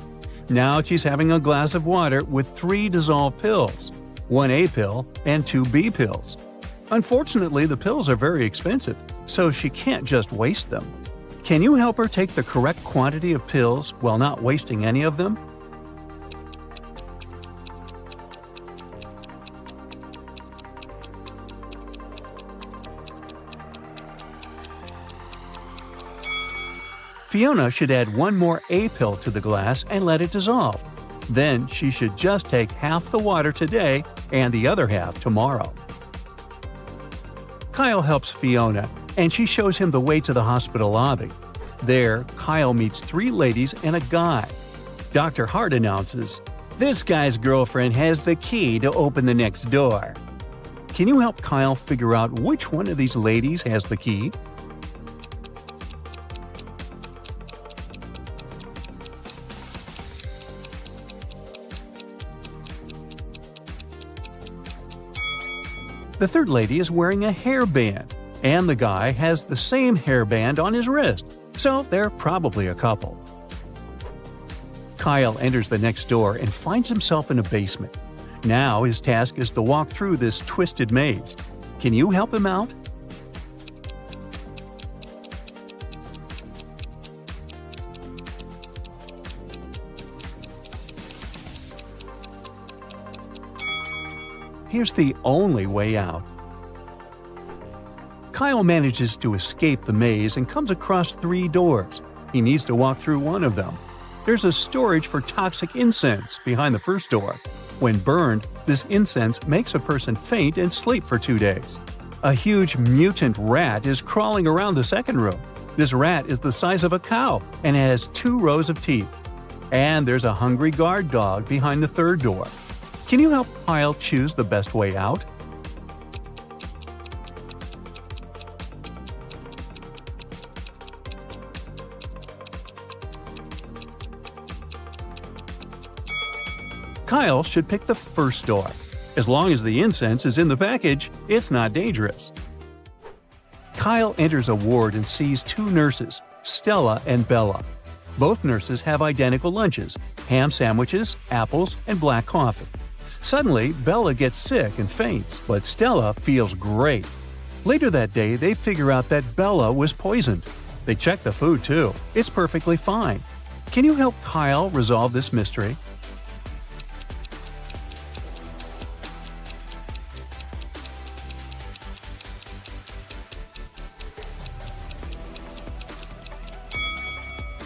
Speaker 1: Now she's having a glass of water with 3 dissolved pills, 1 A pill and 2 B pills. Unfortunately, the pills are very expensive, so she can't just waste them. Can you help her take the correct quantity of pills while not wasting any of them? Fiona should add 1 more A pill to the glass and let it dissolve. Then she should just take half the water today and the other half tomorrow. Kyle helps Fiona, and she shows him the way to the hospital lobby. There, Kyle meets 3 ladies and a guy. Dr. Hart announces, "This guy's girlfriend has the key to open the next door." Can you help Kyle figure out which one of these ladies has the key? The third lady is wearing a hairband, and the guy has the same hairband on his wrist, so they're probably a couple. Kyle enters the next door and finds himself in a basement. Now his task is to walk through this twisted maze. Can you help him out? Here's the only way out. Kyle manages to escape the maze and comes across 3 doors. He needs to walk through one of them. There's a storage for toxic incense behind the first door. When burned, this incense makes a person faint and sleep for 2 days. A huge mutant rat is crawling around the second room. This rat is the size of a cow and has 2 rows of teeth. And there's a hungry guard dog behind the third door. Can you help Kyle choose the best way out? Kyle should pick the first door. As long as the incense is in the package, it's not dangerous. Kyle enters a ward and sees 2 nurses, Stella and Bella. Both nurses have identical lunches: ham sandwiches, apples, and black coffee. Suddenly, Bella gets sick and faints, but Stella feels great. Later that day, they figure out that Bella was poisoned. They check the food too. It's perfectly fine. Can you help Kyle resolve this mystery?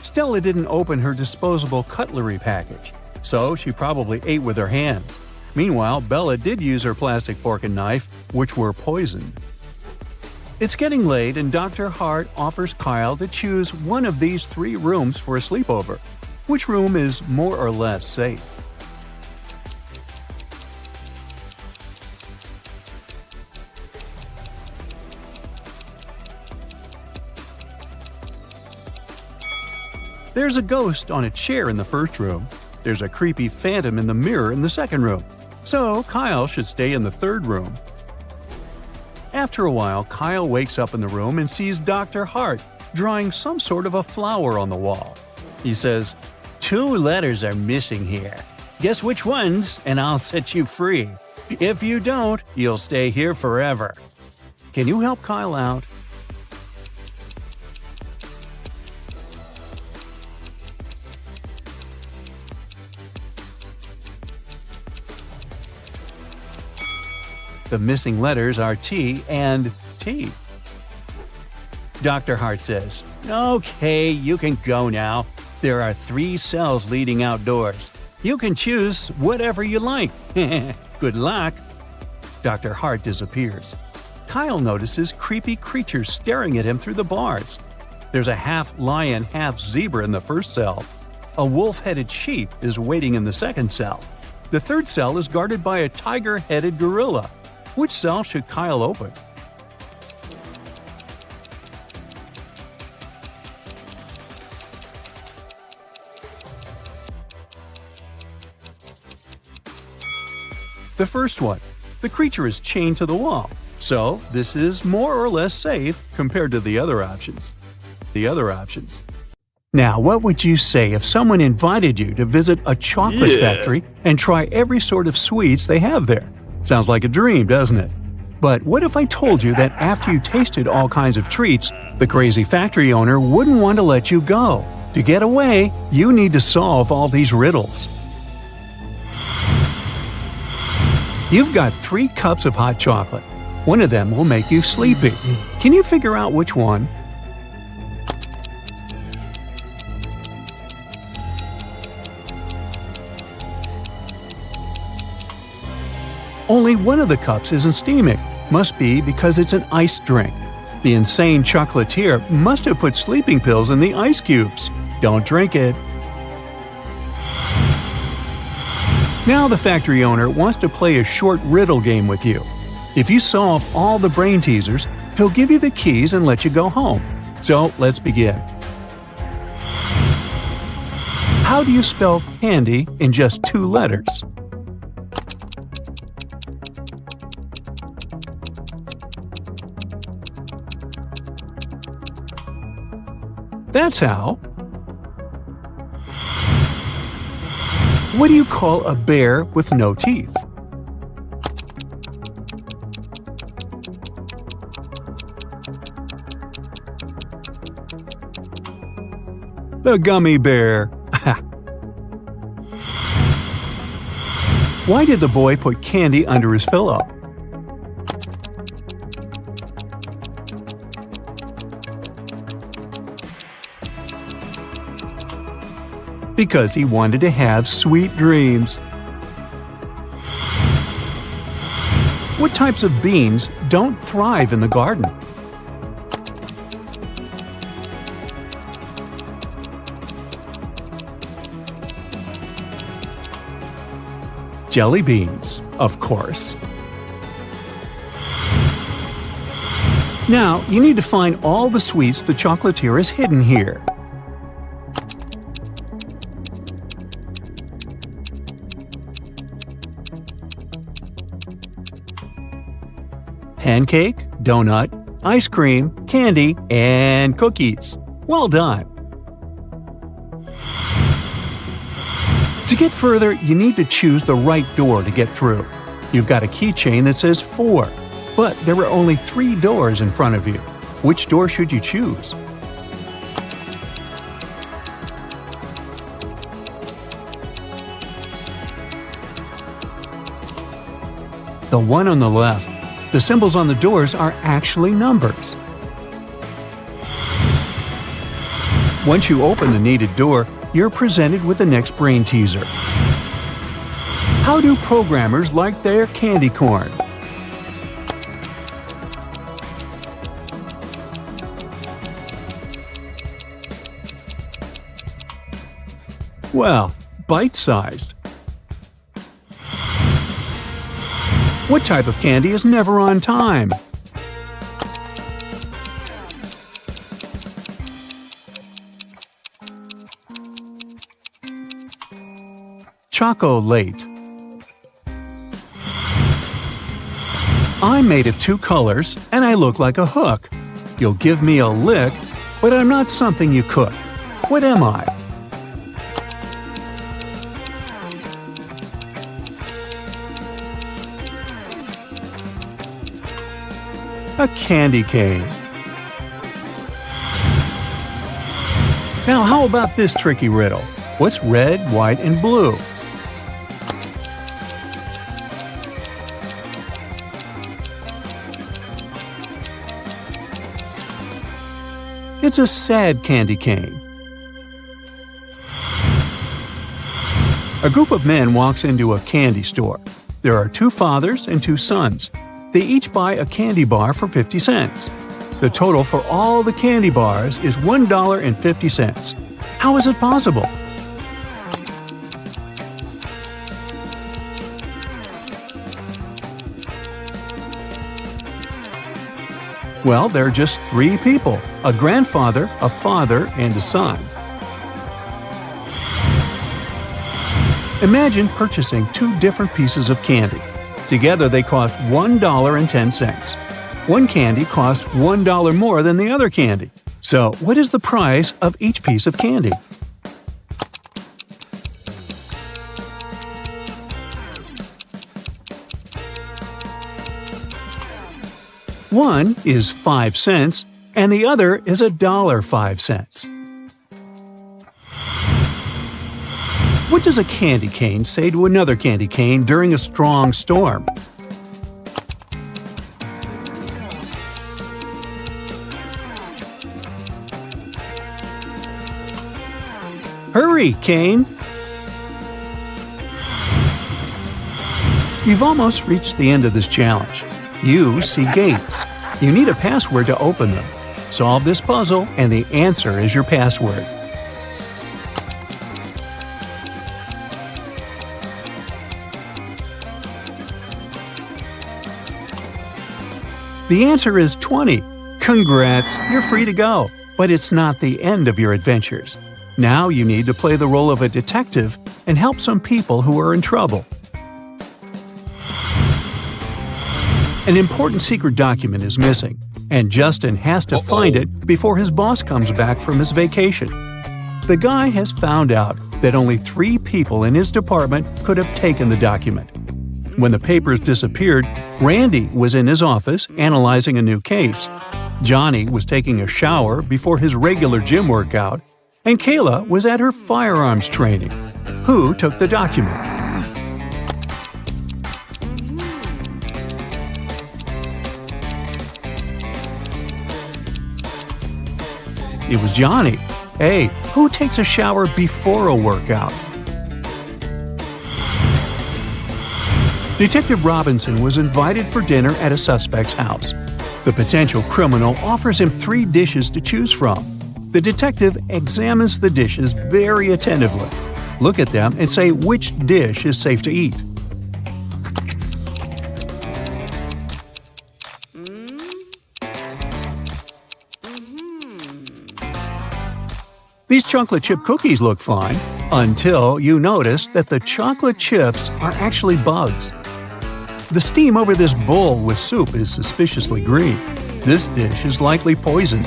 Speaker 1: Stella didn't open her disposable cutlery package, so she probably ate with her hands. Meanwhile, Bella did use her plastic fork and knife, which were poisoned. It's getting late, and Dr. Hart offers Kyle to choose one of these 3 rooms for a sleepover. Which room is more or less safe? There's a ghost on a chair in the first room. There's a creepy phantom in the mirror in the second room. So Kyle should stay in the third room. After a while, Kyle wakes up in the room and sees Dr. Hart drawing some sort of a flower on the wall. He says, "2 letters are missing here. Guess which ones, and I'll set you free." If you don't, you'll stay here forever. Can you help Kyle out? The missing letters are T and T. Dr. Hart says, "Okay, you can go now. There are 3 cells leading outdoors. You can choose whatever you like. Good luck." Dr. Hart disappears. Kyle notices creepy creatures staring at him through the bars. There's a half-lion, half-zebra in the first cell. A wolf-headed sheep is waiting in the second cell. The third cell is guarded by a tiger-headed gorilla. Which cell should Kyle open? The first one. The creature is chained to the wall, so this is more or less safe compared to the other options. Now, what would you say if someone invited you to visit a chocolate factory and try every sort of sweets they have there? Sounds like a dream, doesn't it? But what if I told you that after you tasted all kinds of treats, the crazy factory owner wouldn't want to let you go? To get away, you need to solve all these riddles. You've got 3 cups of hot chocolate. One of them will make you sleepy. Can you figure out which one? Only one of the cups isn't steaming. Must be because it's an iced drink. The insane chocolatier must have put sleeping pills in the ice cubes. Don't drink it. Now the factory owner wants to play a short riddle game with you. If you solve all the brain teasers, he'll give you the keys and let you go home. So let's begin. How do you spell candy in just 2 letters? That's how. What do you call a bear with no teeth? The gummy bear. Why did the boy put candy under his pillow? Because he wanted to have sweet dreams. What types of beans don't thrive in the garden? Jelly beans, of course. Now, you need to find all the sweets the chocolatier has hidden here. Pancake, donut, ice cream, candy, and cookies. Well done! To get further, you need to choose the right door to get through. You've got a keychain that says 4, but there are only 3 doors in front of you. Which door should you choose? The one on the left. The symbols on the doors are actually numbers. Once you open the needed door, you're presented with the next brain teaser. How do programmers like their candy corn? Well, bite-sized. What type of candy is never on time? Chocolate. I'm made of 2 colors, and I look like a hook. You'll give me a lick, but I'm not something you cook. What am I? A candy cane. Now how about this tricky riddle? What's red, white, and blue? It's a sad candy cane. A group of men walks into a candy store. There are 2 fathers and 2 sons. They each buy a candy bar for 50 cents. The total for all the candy bars is $1.50. How is it possible? Well, there are just 3 people: a grandfather, a father, and a son. Imagine purchasing 2 different pieces of candy. Together they cost $1.10. One candy cost $1 more than the other candy. So, what is the price of each piece of candy? One is 5 cents, and the other is $1.05. What does a candy cane say to another candy cane during a strong storm? Hurry, Cane! You've almost reached the end of this challenge. You see gates. You need a password to open them. Solve this puzzle, and the answer is your password. The answer is 20. Congrats, you're free to go. But it's not the end of your adventures. Now you need to play the role of a detective and help some people who are in trouble. An important secret document is missing, and Justin has to find it before his boss comes back from his vacation. The guy has found out that only 3 people in his department could have taken the document. When the papers disappeared, Randy was in his office analyzing a new case. Johnny was taking a shower before his regular gym workout, and Kayla was at her firearms training. Who took the document? It was Johnny. Hey, who takes a shower before a workout? Detective Robinson was invited for dinner at a suspect's house. The potential criminal offers him 3 dishes to choose from. The detective examines the dishes very attentively. Look at them and say which dish is safe to eat. These chocolate chip cookies look fine, until you notice that the chocolate chips are actually bugs. The steam over this bowl with soup is suspiciously green. This dish is likely poisoned.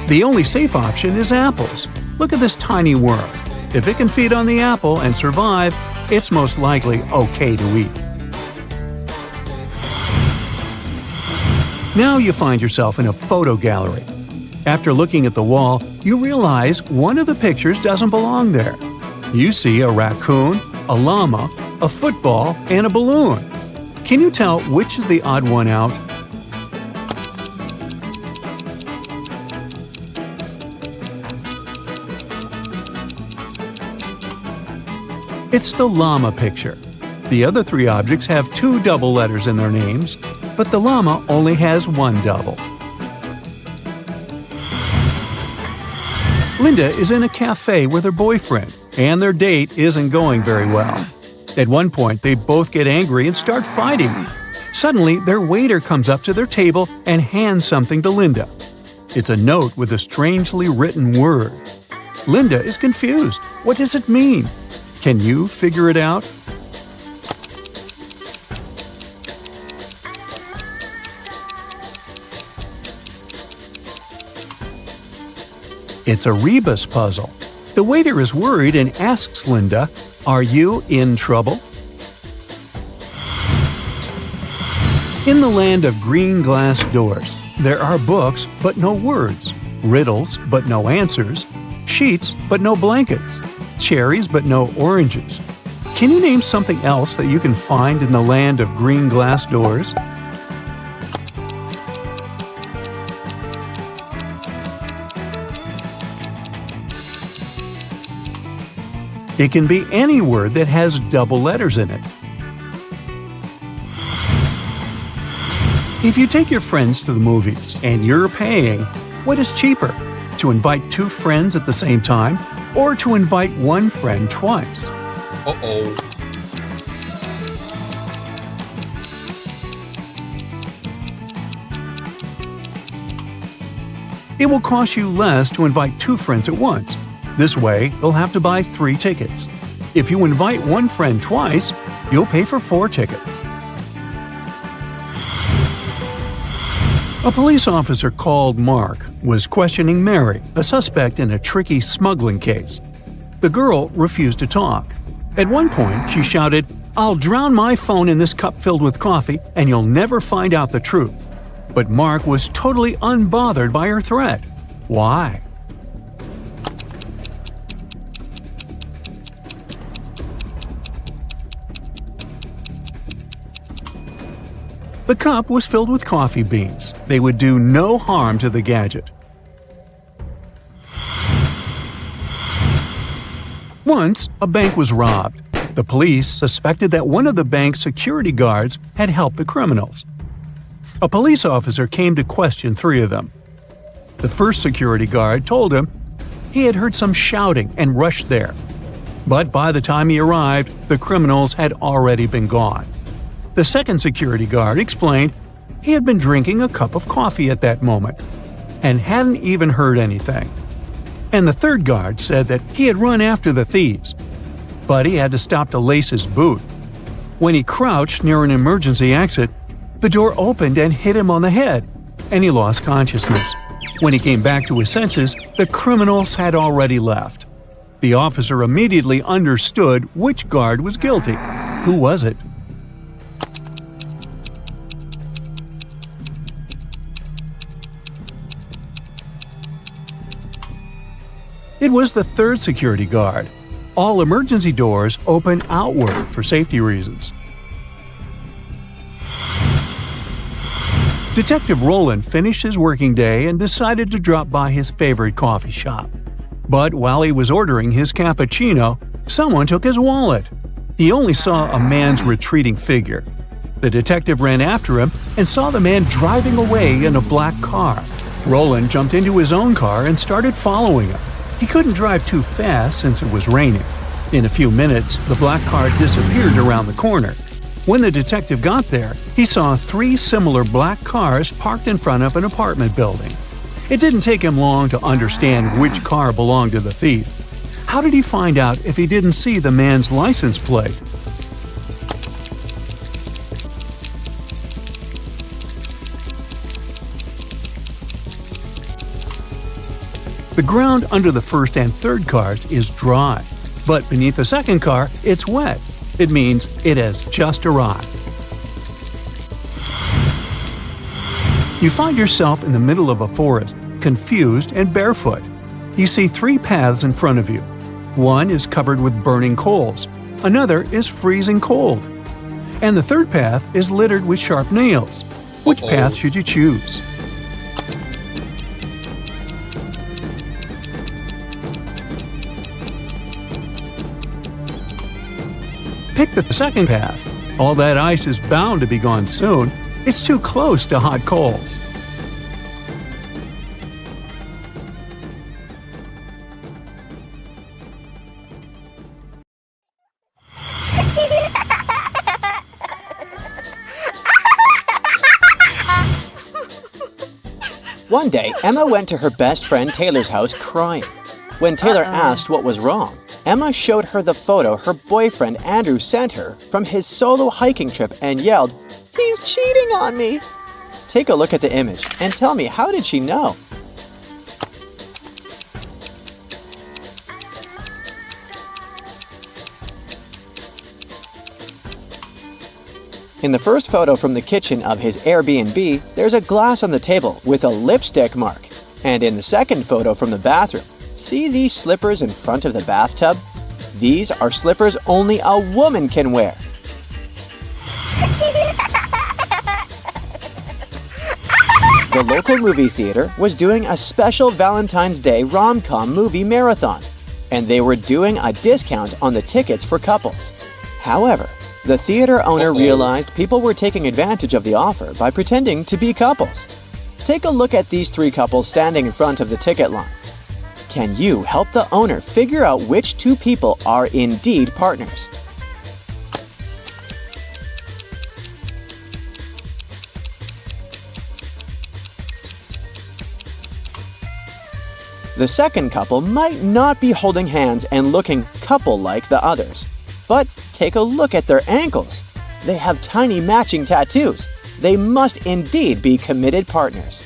Speaker 1: The only safe option is apples. Look at this tiny worm. If it can feed on the apple and survive, it's most likely okay to eat. Now you find yourself in a photo gallery. After looking at the wall, you realize one of the pictures doesn't belong there. You see a raccoon, a llama, a football, and a balloon. Can you tell which is the odd one out? It's the llama picture. The other 3 objects have 2 double letters in their names, but the llama only has 1 double. Linda is in a cafe with her boyfriend, and their date isn't going very well. At one point, they both get angry and start fighting. Suddenly, their waiter comes up to their table and hands something to Linda. It's a note with a strangely written word. Linda is confused. What does it mean? Can you figure it out? It's a rebus puzzle. The waiter is worried and asks Linda, "Are you in trouble?" In the land of green glass doors, there are books but no words, riddles but no answers, sheets but no blankets, cherries but no oranges. Can you name something else that you can find in the land of green glass doors? It can be any word that has double letters in it. If you take your friends to the movies and you're paying, what is cheaper? To invite two friends at the same time or to invite one friend twice?
Speaker 3: Uh-oh.
Speaker 1: It will cost you less to invite two friends at once. This way, you'll have to buy 3 tickets. If you invite one friend twice, you'll pay for 4 tickets. A police officer called Mark was questioning Mary, a suspect in a tricky smuggling case. The girl refused to talk. At one point, she shouted, "I'll drown my phone in this cup filled with coffee, and you'll never find out the truth." But Mark was totally unbothered by her threat. Why? The cup was filled with coffee beans. They would do no harm to the gadget. Once, a bank was robbed. The police suspected that one of the bank's security guards had helped the criminals. A police officer came to question 3 of them. The first security guard told him he had heard some shouting and rushed there. But by the time he arrived, the criminals had already been gone. The second security guard explained he had been drinking a cup of coffee at that moment and hadn't even heard anything. And the third guard said that he had run after the thieves, but he had to stop to lace his boot. When he crouched near an emergency exit, the door opened and hit him on the head, and he lost consciousness. When he came back to his senses, the criminals had already left. The officer immediately understood which guard was guilty. Who was it? It was the third security guard. All emergency doors open outward for safety reasons. Detective Roland finished his working day and decided to drop by his favorite coffee shop. But while he was ordering his cappuccino, someone took his wallet. He only saw a man's retreating figure. The detective ran after him and saw the man driving away in a black car. Roland jumped into his own car and started following him. He couldn't drive too fast since it was raining. In a few minutes, the black car disappeared around the corner. When the detective got there, he saw 3 similar black cars parked in front of an apartment building. It didn't take him long to understand which car belonged to the thief. How did he find out if he didn't see the man's license plate? The ground under the first and third cars is dry, but beneath the second car, it's wet. It means it has just arrived. You find yourself in the middle of a forest, confused and barefoot. You see 3 paths in front of you. One is covered with burning coals, another is freezing cold, and the third path is littered with sharp nails. Which path should you choose? Pick the second path. All that ice is bound to be gone soon. It's too close to hot coals.
Speaker 2: One day, Emma went to her best friend Taylor's house crying. When Taylor asked what was wrong, Emma showed her the photo her boyfriend Andrew sent her from his solo hiking trip and yelled, "He's cheating on me!" Take a look at the image and tell me, how did she know? In the first photo from the kitchen of his Airbnb, there's a glass on the table with a lipstick mark. And in the second photo from the bathroom, see these slippers in front of the bathtub? These are slippers only a woman can wear. The local movie theater was doing a special Valentine's Day rom-com movie marathon, and they were doing a discount on the tickets for couples. However, the theater owner realized people were taking advantage of the offer by pretending to be couples. Take a look at these three couples standing in front of the ticket line. Can you help the owner figure out which two people are indeed partners? The second couple might not be holding hands and looking couple-like the others. But take a look at their ankles. They have tiny matching tattoos. They must indeed be committed partners.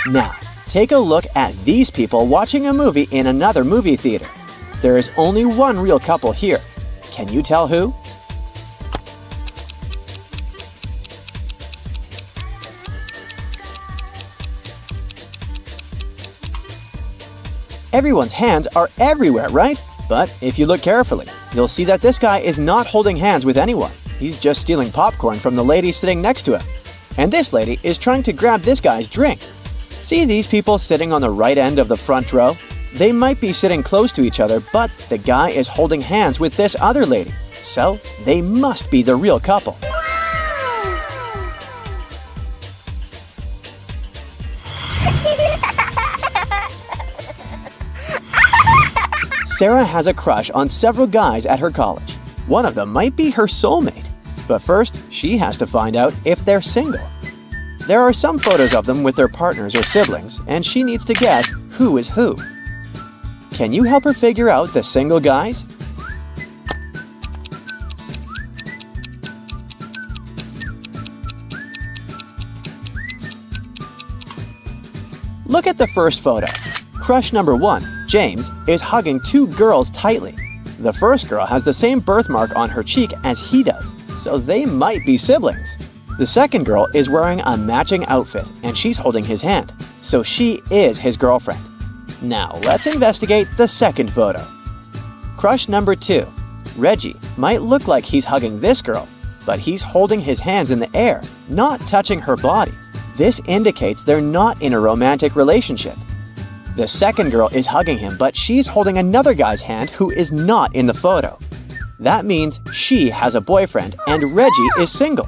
Speaker 2: Now, take a look at these people watching a movie in another movie theater. There is only one real couple here. Can you tell who? Everyone's hands are everywhere, right? But if you look carefully, you'll see that this guy is not holding hands with anyone. He's just stealing popcorn from the lady sitting next to him. And this lady is trying to grab this guy's drink. See these people sitting on the right end of the front row? They might be sitting close to each other, but the guy is holding hands with this other lady. So they must be the real couple. Sarah has a crush on several guys at her college. One of them might be her soulmate. But first, she has to find out if they're single. There are some photos of them with their partners or siblings, and she needs to guess who is who. Can you help her figure out the single guys? Look at the first photo. Crush number 1, James, is hugging two girls tightly. The first girl has the same birthmark on her cheek as he does, so they might be siblings. The second girl is wearing a matching outfit, and she's holding his hand, so she is his girlfriend. Now let's investigate the second photo. Crush number 2, Reggie might look like he's hugging this girl, but he's holding his hands in the air, not touching her body. This indicates they're not in a romantic relationship. The second girl is hugging him, but she's holding another guy's hand who is not in the photo. That means she has a boyfriend and Reggie is single.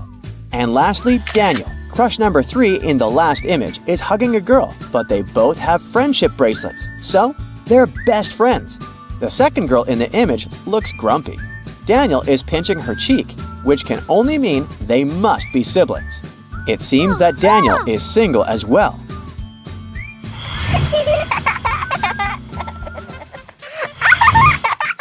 Speaker 2: And lastly, Daniel, crush number 3 in the last image, is hugging a girl, but they both have friendship bracelets, so they're best friends. The second girl in the image looks grumpy. Daniel is pinching her cheek, which can only mean they must be siblings. It seems that Daniel is single as well.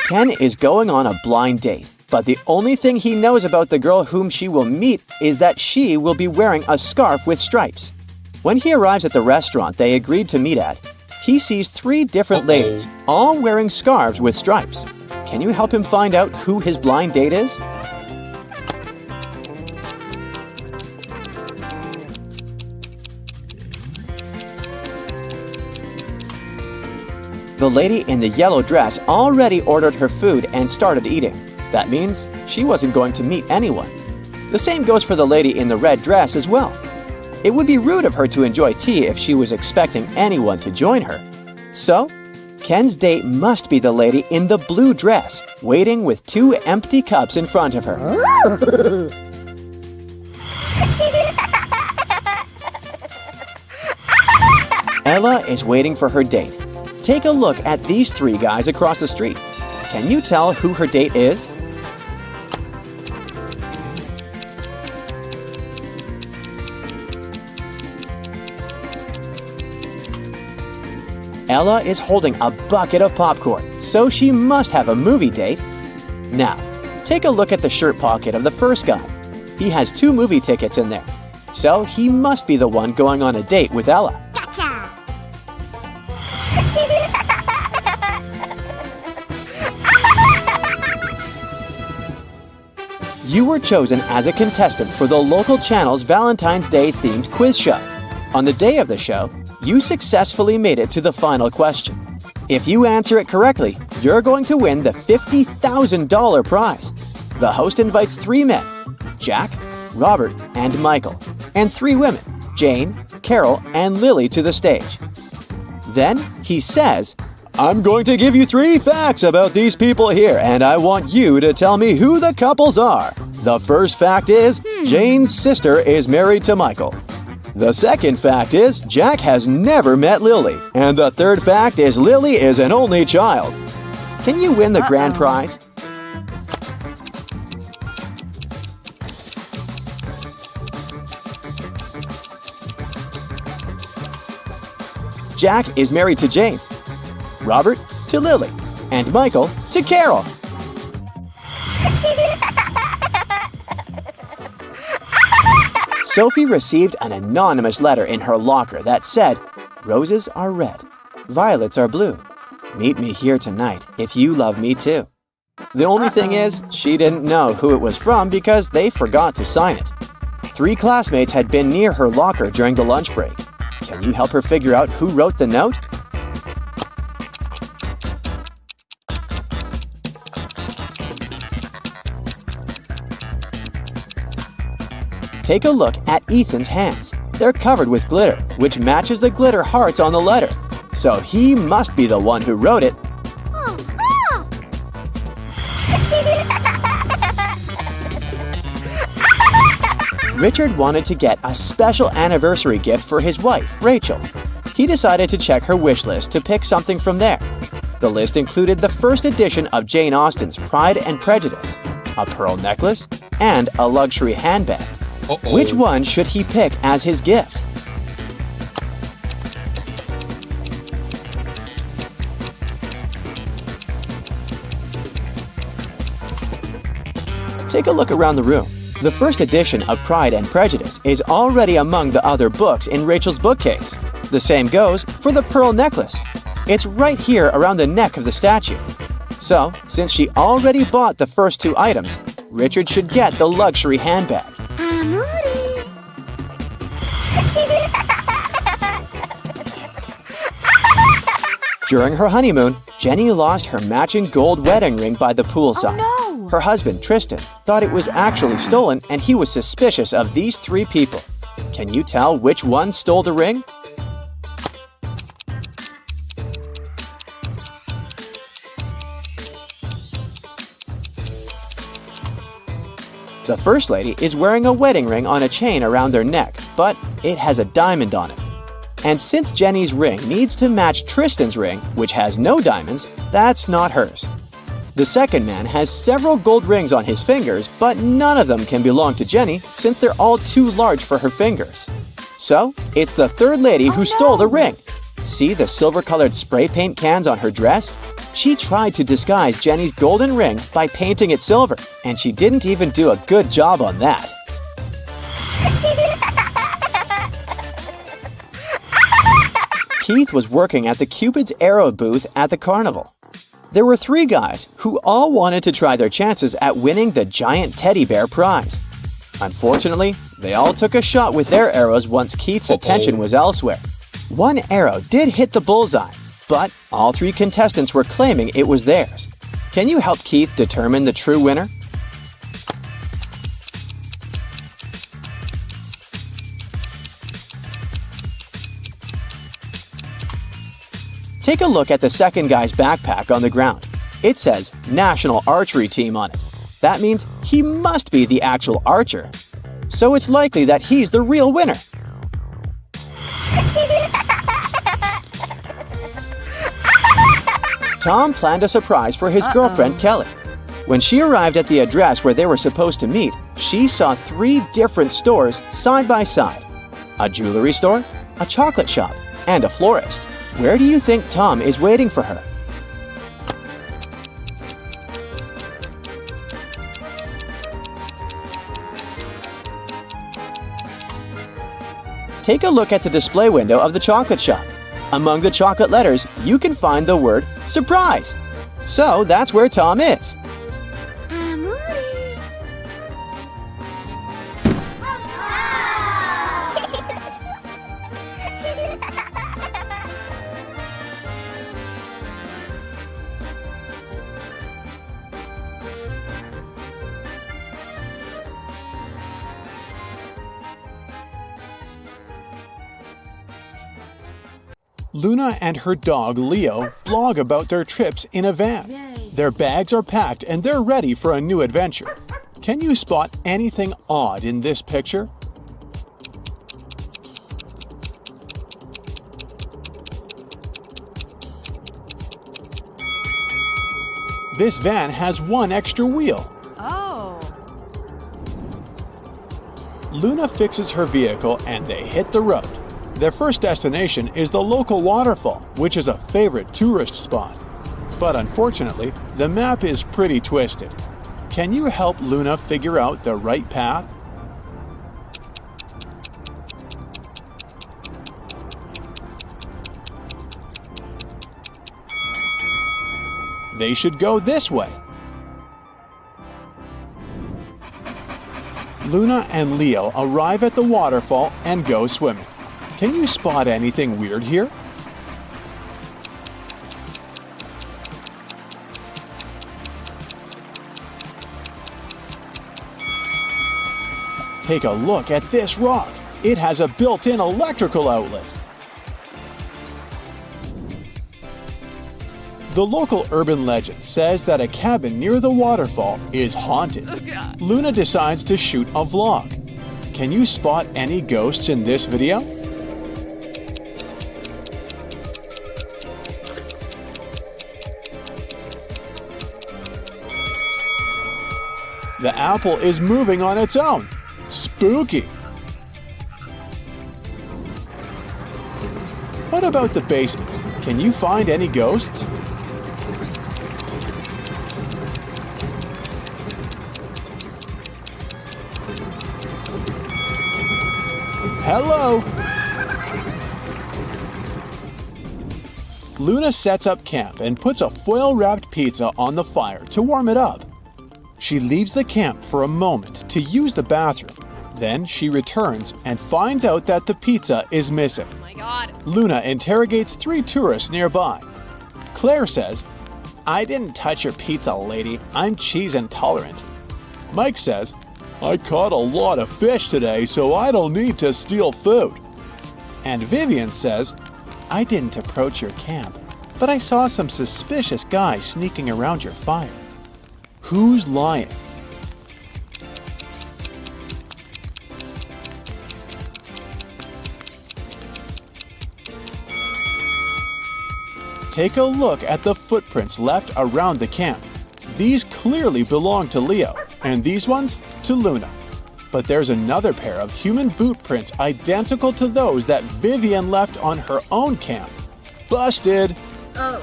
Speaker 2: Ken is going on a blind date, but the only thing he knows about the girl whom she will meet is that she will be wearing a scarf with stripes. When he arrives at the restaurant they agreed to meet at, he sees 3 different ladies, all wearing scarves with stripes. Can you help him find out who his blind date is? The lady in the yellow dress already ordered her food and started eating. That means she wasn't going to meet anyone. The same goes for the lady in the red dress as well. It would be rude of her to enjoy tea if she was expecting anyone to join her. So, Ken's date must be the lady in the blue dress, waiting with 2 empty cups in front of her. Ella is waiting for her date. Take a look at these 3 guys across the street. Can you tell who her date is? Ella is holding a bucket of popcorn, so she must have a movie date. Now, take a look at the shirt pocket of the first guy. He has 2 movie tickets in there, so he must be the one going on a date with Ella.
Speaker 3: Gotcha!
Speaker 2: You were chosen as a contestant for the local channel's Valentine's Day themed quiz show. On the day of the show, you successfully made it to the final question. If you answer it correctly, you're going to win the $50,000 prize. The host invites 3 men, Jack, Robert, and Michael, and 3 women, Jane, Carol, and Lily, to the stage. Then he says, "I'm going to give you 3 facts about these people here, and I want you to tell me who the couples are. The first fact is, Jane's sister is married to Michael. The second fact is, Jack has never met Lily. And the third fact is, Lily is an only child." Can you win the grand prize? Jack is married to Jane, Robert to Lily, and Michael to Carol. Sophie received an anonymous letter in her locker that said, "Roses are red, violets are blue. Meet me here tonight if you love me too." The only thing is, she didn't know who it was from because they forgot to sign it. 3 classmates had been near her locker during the lunch break. Can you help her figure out who wrote the note? Take a look at Ethan's hands. They're covered with glitter, which matches the glitter hearts on the letter. So he must be the one who wrote it. Richard wanted to get a special anniversary gift for his wife, Rachel. He decided to check her wish list to pick something from there. The list included the first edition of Jane Austen's Pride and Prejudice, a pearl necklace, and a luxury handbag. Which one should he pick as his gift? Take a look around the room. The first edition of Pride and Prejudice is already among the other books in Rachel's bookcase. The same goes for the pearl necklace. It's right here around the neck of the statue. So, since she already bought the first 2 items, Richard should get the luxury handbag. During her honeymoon, Jenny lost her matching gold wedding ring by the poolside.
Speaker 3: Oh, no.
Speaker 2: Her husband, Tristan, thought it was actually stolen and he was suspicious of these 3 people. Can you tell which one stole the ring? The first lady is wearing a wedding ring on a chain around their neck, but it has a diamond on it. And since Jenny's ring needs to match Tristan's ring, which has no diamonds, that's not hers. The second man has several gold rings on his fingers, but none of them can belong to Jenny since they're all too large for her fingers. So, it's the third lady who stole the ring. See the silver-colored spray paint cans on her dress? She tried to disguise Jenny's golden ring by painting it silver, and she didn't even do a good job on that. Keith was working at the Cupid's Arrow booth at the carnival. There were 3 guys who all wanted to try their chances at winning the giant teddy bear prize. Unfortunately, they all took a shot with their arrows once Keith's attention was elsewhere. One arrow did hit the bullseye, but all 3 contestants were claiming it was theirs. Can you help Keith determine the true winner? Take a look at the second guy's backpack on the ground. It says National Archery Team on it. That means he must be the actual archer. So it's likely that he's the real winner. Tom planned a surprise for his girlfriend, Kelly. When she arrived at the address where they were supposed to meet, she saw 3 different stores side by side. A jewelry store, a chocolate shop, and a florist. Where do you think Tom is waiting for her? Take a look at the display window of the chocolate shop. Among the chocolate letters, you can find the word surprise. So that's where Tom is. Luna and her dog Leo vlog about their trips in a van. Their bags are packed and they're ready for a new adventure. Can you spot anything odd in this picture? This van has one extra wheel.
Speaker 3: Oh.
Speaker 2: Luna fixes her vehicle and they hit the road. Their first destination is the local waterfall, which is a favorite tourist spot. But unfortunately, the map is pretty twisted. Can you help Luna figure out the right path? They should go this way. Luna and Leo arrive at the waterfall and go swimming. Can you spot anything weird here? Take a look at this rock. It has a built-in electrical outlet. The local urban legend says that a cabin near the waterfall is haunted. Luna decides to shoot a vlog. Can you spot any ghosts in this video? The apple is moving on its own. Spooky! What about the basement? Can you find any ghosts? Hello! Luna sets up camp and puts a foil-wrapped pizza on the fire to warm it up. She leaves the camp for a moment to use the bathroom. Then she returns and finds out that the pizza is missing.
Speaker 3: Oh my God.
Speaker 2: Luna interrogates 3 tourists nearby. Claire says, "I didn't touch your pizza, lady. I'm cheese intolerant." Mike says, "I caught a lot of fish today, so I don't need to steal food." And Vivian says, "I didn't approach your camp, but I saw some suspicious guys sneaking around your fire." Who's lying? Take a look at the footprints left around the camp. These clearly belong to Leo, and these ones to Luna. But there's another pair of human boot prints identical to those that Vivian left on her own camp. Busted!
Speaker 3: Oh.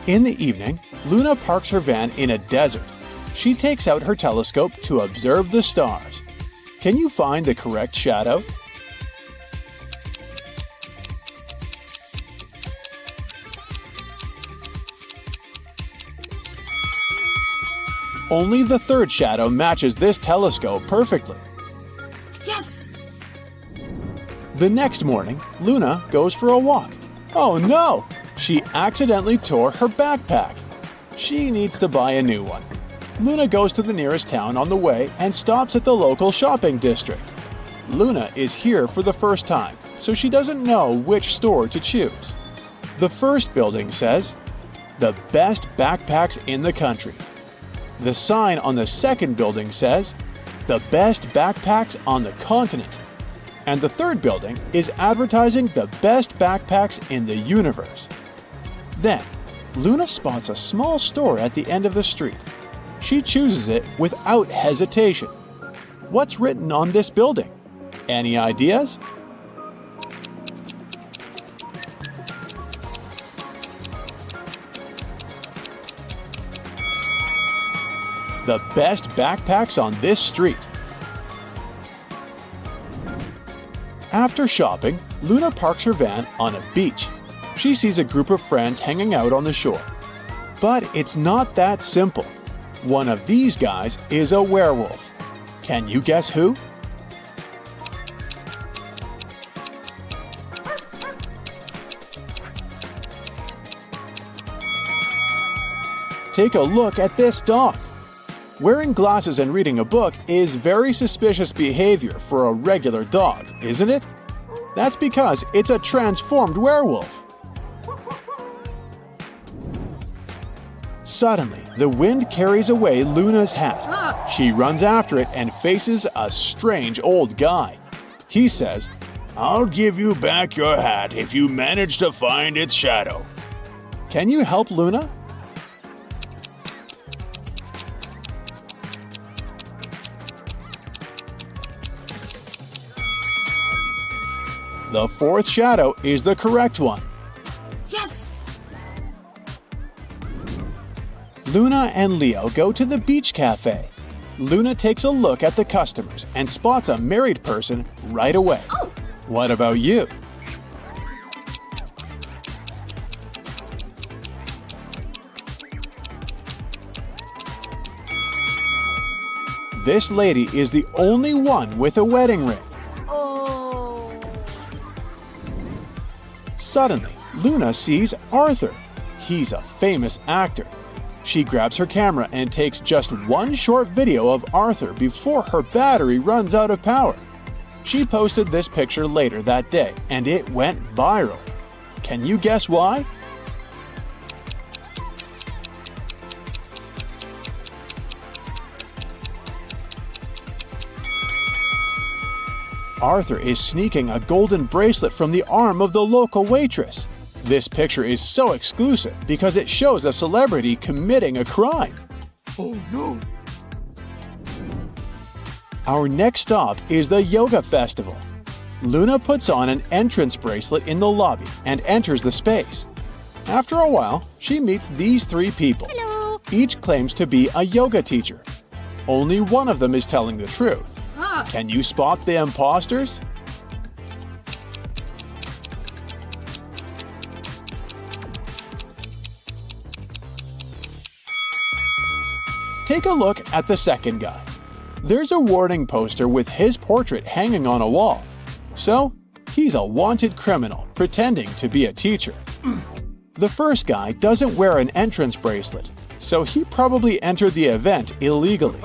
Speaker 2: In the evening, Luna parks her van in a desert. She takes out her telescope to observe the stars. Can you find the correct shadow? Only the third shadow matches this telescope perfectly.
Speaker 3: Yes!
Speaker 2: The next morning, Luna goes for a walk. Oh no! She accidentally tore her backpack. She needs to buy a new one. Luna goes to the nearest town on the way and stops at the local shopping district. Luna is here for the first time, so she doesn't know which store to choose. The first building says, "The best backpacks in the country." The sign on the second building says, "The best backpacks on the continent." And the third building is advertising the best backpacks in the universe. Then, Luna spots a small store at the end of the street. She chooses it without hesitation. What's written on this building? Any ideas? The best backpacks on this street. After shopping, Luna parks her van on a beach. She sees a group of friends hanging out on the shore. But it's not that simple. One of these guys is a werewolf. Can you guess who? Take a look at this dog. Wearing glasses and reading a book is very suspicious behavior for a regular dog, isn't it? That's because it's a transformed werewolf. Suddenly, the wind carries away Luna's hat. She runs after it and faces a strange old guy. He says, "I'll give you back your hat if you manage to find its shadow." Can you help Luna? The fourth shadow is the correct one.
Speaker 3: Yes!
Speaker 2: Luna and Leo go to the beach cafe. Luna takes a look at the customers and spots a married person right away.
Speaker 3: Oh!
Speaker 2: What about you? This lady is the only one with a wedding ring.
Speaker 3: Oh!
Speaker 2: Suddenly, Luna sees Arthur. He's a famous actor. She grabs her camera and takes just one short video of Arthur before her battery runs out of power. She posted this picture later that day, and it went viral. Can you guess why? Arthur is sneaking a golden bracelet from the arm of the local waitress. This picture is so exclusive because it shows a celebrity committing a crime. Oh no! Our next stop is the yoga festival. Luna puts on an entrance bracelet in the lobby and enters the space. After a while, she meets these three people.
Speaker 3: Hello!
Speaker 2: Each claims to be a yoga teacher. Only one of them is telling the truth. Can you spot the imposters? Take a look at the second guy. There's a warning poster with his portrait hanging on a wall. So, he's a wanted criminal pretending to be a teacher. The first guy doesn't wear an entrance bracelet, so he probably entered the event illegally.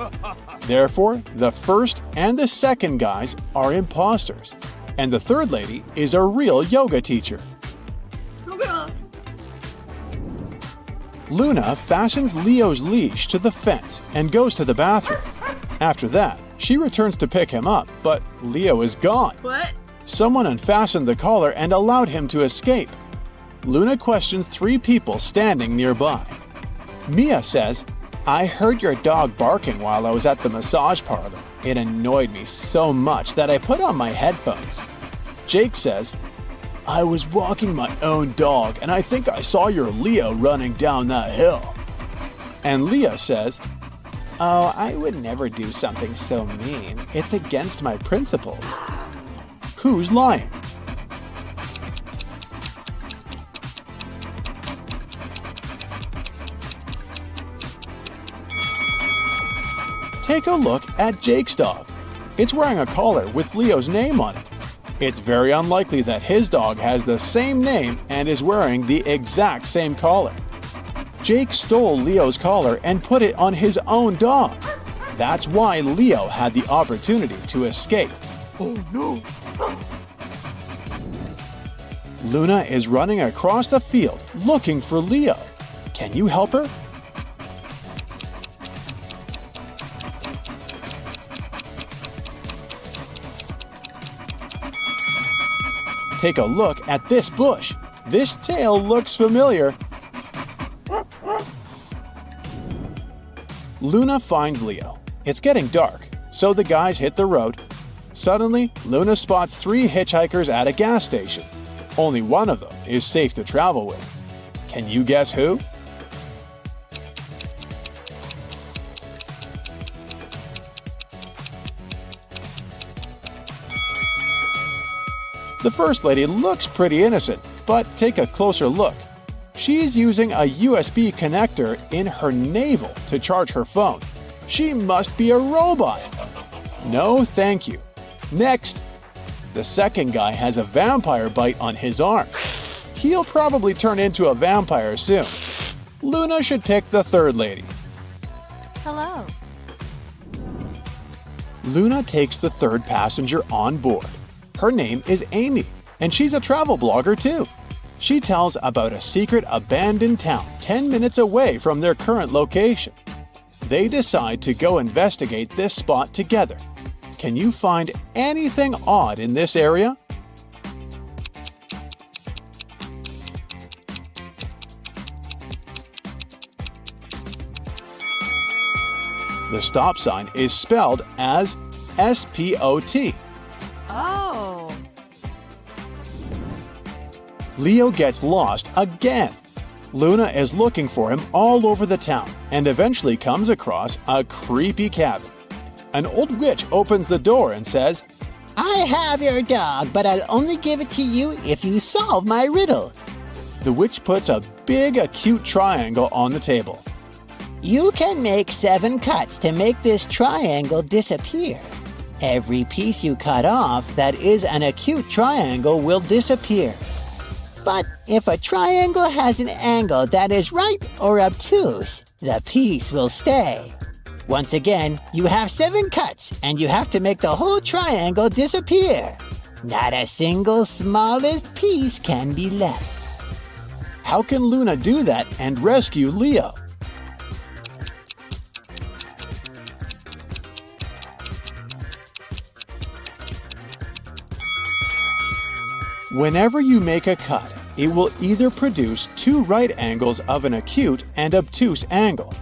Speaker 2: Therefore, the first and the second guys are imposters, and the third lady is a real yoga teacher. Luna fastens Leo's leash to the fence and goes to the bathroom. After that, she returns to pick him up, but Leo is gone.
Speaker 3: What?
Speaker 2: Someone unfastened the collar and allowed him to escape. Luna questions three people standing nearby. Mia says, "I heard your dog barking while I was at the massage parlor. It annoyed me so much that I put on my headphones." Jake says, "I was walking my own dog and I think I saw your Leo running down that hill." And Leo says, "Oh, I would never do something so mean. It's against my principles." Who's lying? Take a look at Jake's dog. It's wearing a collar with Leo's name on it. It's very unlikely that his dog has the same name and is wearing the exact same collar. Jake stole Leo's collar and put it on his own dog. That's why Leo had the opportunity to escape. Oh no! Luna is running across the field looking for Leo. Can you help her? Take a look at this bush. This tail looks familiar. Luna finds Leo. It's getting dark, so the guys hit the road. Suddenly, Luna spots three hitchhikers at a gas station. Only one of them is safe to travel with. Can you guess who? The first lady looks pretty innocent, but take a closer look. She's using a USB connector in her navel to charge her phone. She must be a robot. No, thank you. Next, the second guy has a vampire bite on his arm. He'll probably turn into a vampire soon. Luna should pick the third lady.
Speaker 3: Hello.
Speaker 2: Luna takes the third passenger on board. Her name is Amy. And she's a travel blogger too. She tells about a secret abandoned town 10 minutes away from their current location. They decide to go investigate this spot together. Can you find anything odd in this area? The stop sign is spelled as S-P-O-T.
Speaker 3: Oh.
Speaker 2: Leo gets lost again. Luna is looking for him all over the town and eventually comes across a creepy cabin. An old witch opens the door and says,
Speaker 4: I have your dog, but I'll only give it to you if you solve my riddle.
Speaker 2: The witch puts a big acute triangle on the table.
Speaker 4: You can make 7 cuts to make this triangle disappear. Every piece you cut off that is an acute triangle will disappear. But if a triangle has an angle that is right or obtuse, the piece will stay. Once again, you have 7 cuts and you have to make the whole triangle disappear. Not a single smallest piece can be left.
Speaker 2: How can Luna do that and rescue Leo? Whenever you make a cut, it will either produce 2 right angles of an acute and obtuse angle.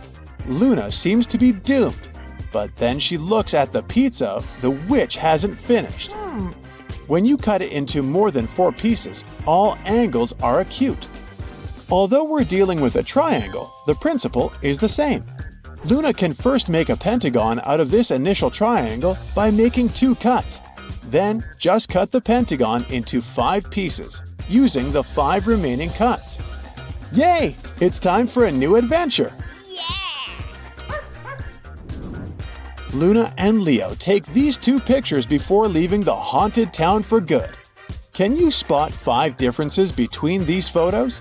Speaker 2: Luna seems to be doomed, but then she looks at the pizza the witch hasn't finished. When you cut it into more than 4 pieces, all angles are acute. Although we're dealing with a triangle, the principle is the same. Luna can first make a pentagon out of this initial triangle by making 2 cuts. Then just cut the pentagon into 5 pieces, using the 5 remaining cuts. Yay! It's time for a new adventure! Luna and Leo take these 2 pictures before leaving the haunted town for good. Can you spot 5 differences between these photos?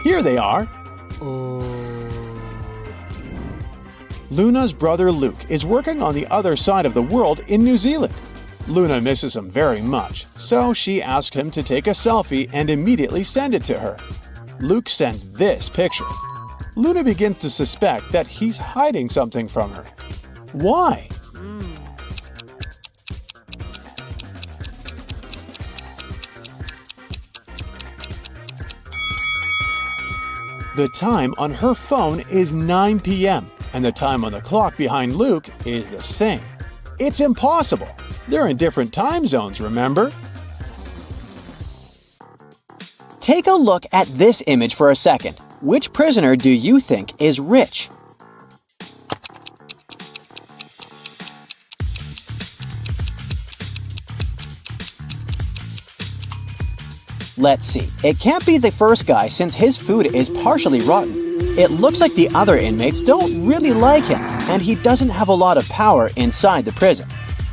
Speaker 2: Here they are. Luna's brother Luke is working on the other side of the world in New Zealand. Luna misses him very much, so she asked him to take a selfie and immediately send it to her. Luke sends this picture. Luna begins to suspect that he's hiding something from her. Why? The time on her phone is 9 p.m., and the time on the clock behind Luke is the same. It's impossible. They're in different time zones, remember? Take a look at this image for a second. Which prisoner do you think is rich? Let's see. It can't be the first guy since his food is partially rotten. It looks like the other inmates don't really like him, and he doesn't have a lot of power inside the prison.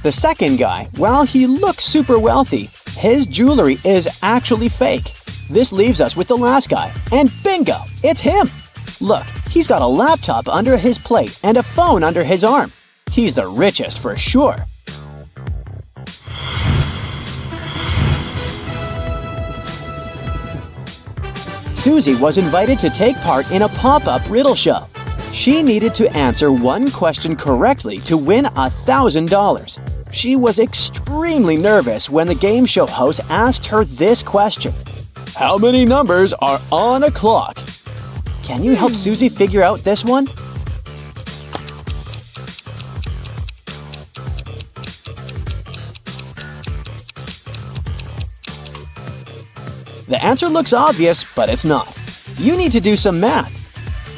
Speaker 2: The second guy, while he looks super wealthy, his jewelry is actually fake. This leaves us with the last guy, and bingo, it's him! Look, he's got a laptop under his plate and a phone under his arm. He's the richest for sure. Susie was invited to take part in a pop-up riddle show. She needed to answer one question correctly to win $1,000. She was extremely nervous when the game show host asked her this question. How many numbers are on a clock? Can you help Susie figure out this one? The answer looks obvious, but it's not. You need to do some math.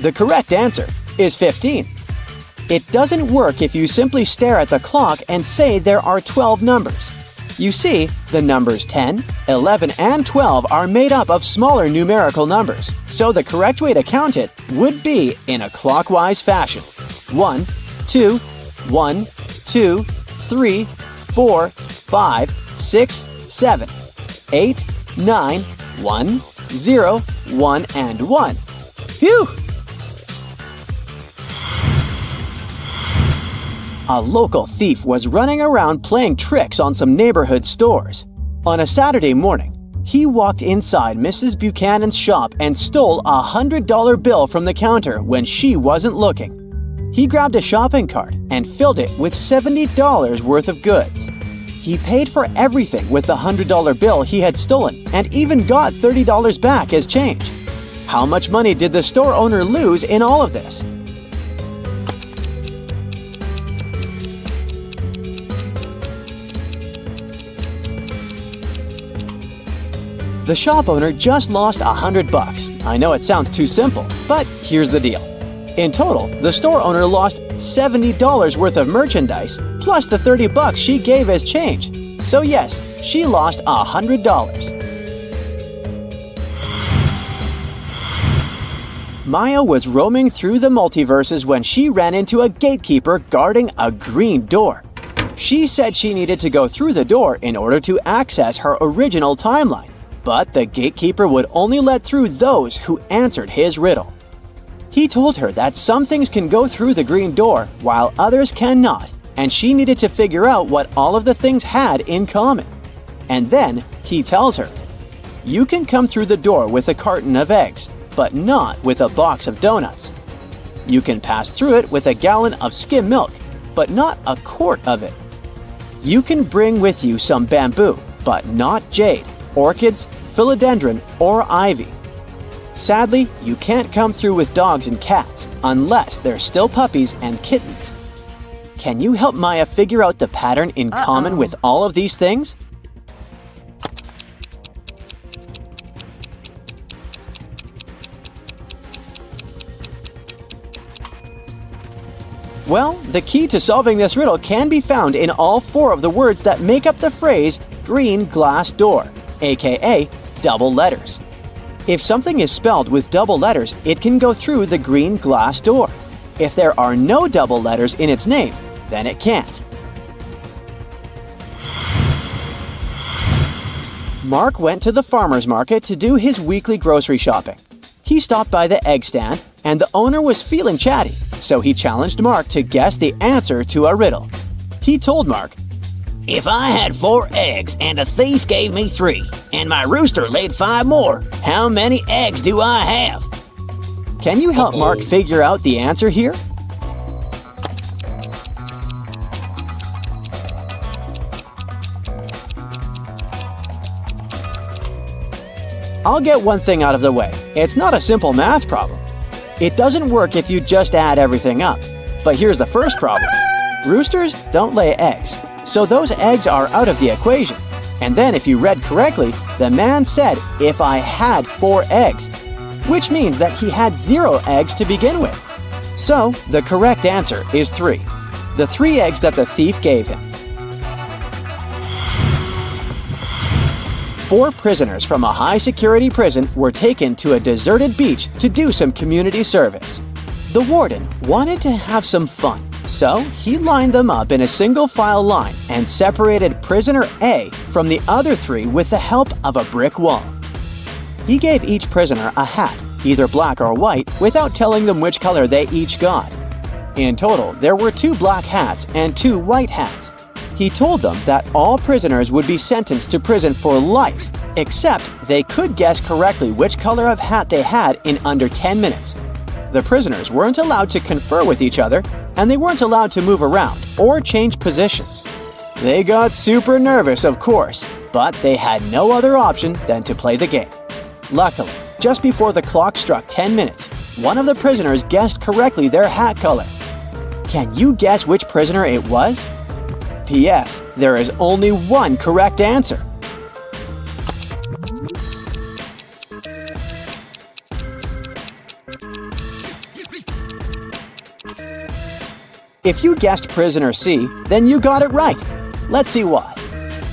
Speaker 2: The correct answer is 15. It doesn't work if you simply stare at the clock and say there are 12 numbers. You see, the numbers 10, 11, and 12 are made up of smaller numerical numbers, so the correct way to count it would be in a clockwise fashion. 1, 2, 1, 2, 3, 4, 5, 6, 7, 8, 9, 1, 0, 1, and 1. Phew! A local thief was running around playing tricks on some neighborhood stores. On a Saturday morning, he walked inside Mrs. Buchanan's shop and stole a $100 bill from the counter when she wasn't looking. He grabbed a shopping cart and filled it with $70 worth of goods. He paid for everything with the $100 bill he had stolen and even got $30 back as change. How much money did the store owner lose in all of this? The shop owner just lost $100. I know it sounds too simple, but here's the deal. In total, the store owner lost $70 worth of merchandise, plus the $30 she gave as change. So yes, she lost $100. Maya was roaming through the multiverses when she ran into a gatekeeper guarding a green door. She said she needed to go through the door in order to access her original timeline, but the gatekeeper would only let through those who answered his riddle. He told her that some things can go through the green door while others cannot, and she needed to figure out what all of the things had in common. And then he tells her, "You can come through the door with a carton of eggs, but not with a box of donuts. You can pass through it with a gallon of skim milk, but not a quart of it. You can bring with you some bamboo, but not jade, orchids, philodendron, or ivy. Sadly, you can't come through with dogs and cats unless they're still puppies and kittens." Can you help Maya figure out the pattern in common with all of these things? Well, the key to solving this riddle can be found in all 4 of the words that make up the phrase green glass door, aka double letters. If something is spelled with double letters, it can go through the green glass door. If there are no double letters in its name, then it can't. Mark went to the farmer's market to do his weekly grocery shopping. He stopped by the egg stand, and the owner was feeling chatty, so he challenged Mark to guess the answer to a riddle. He told Mark,
Speaker 5: "If I had 4 eggs and a thief gave me 3, and my rooster laid 5 more, how many eggs do I have?"
Speaker 2: Can you help Mark figure out the answer here? I'll get one thing out of the way. It's not a simple math problem. It doesn't work if you just add everything up. But here's the first problem. Roosters don't lay eggs, so those eggs are out of the equation. And then if you read correctly, the man said, "If I had 4 eggs," which means that he had 0 eggs to begin with. So the correct answer is 3. The 3 eggs that the thief gave him. 4 prisoners from a high-security prison were taken to a deserted beach to do some community service. The warden wanted to have some fun, so he lined them up in a single-file line and separated prisoner A from the other 3 with the help of a brick wall. He gave each prisoner a hat, either black or white, without telling them which color they each got. In total, there were 2 black hats and 2 white hats. He told them that all prisoners would be sentenced to prison for life, except they could guess correctly which color of hat they had in under 10 minutes. The prisoners weren't allowed to confer with each other, and they weren't allowed to move around or change positions. They got super nervous, of course, but they had no other option than to play the game. Luckily, just before the clock struck 10 minutes, one of the prisoners guessed correctly their hat color. Can you guess which prisoner it was? P.S. There is only one correct answer. If you guessed prisoner C, then you got it right. Let's see why.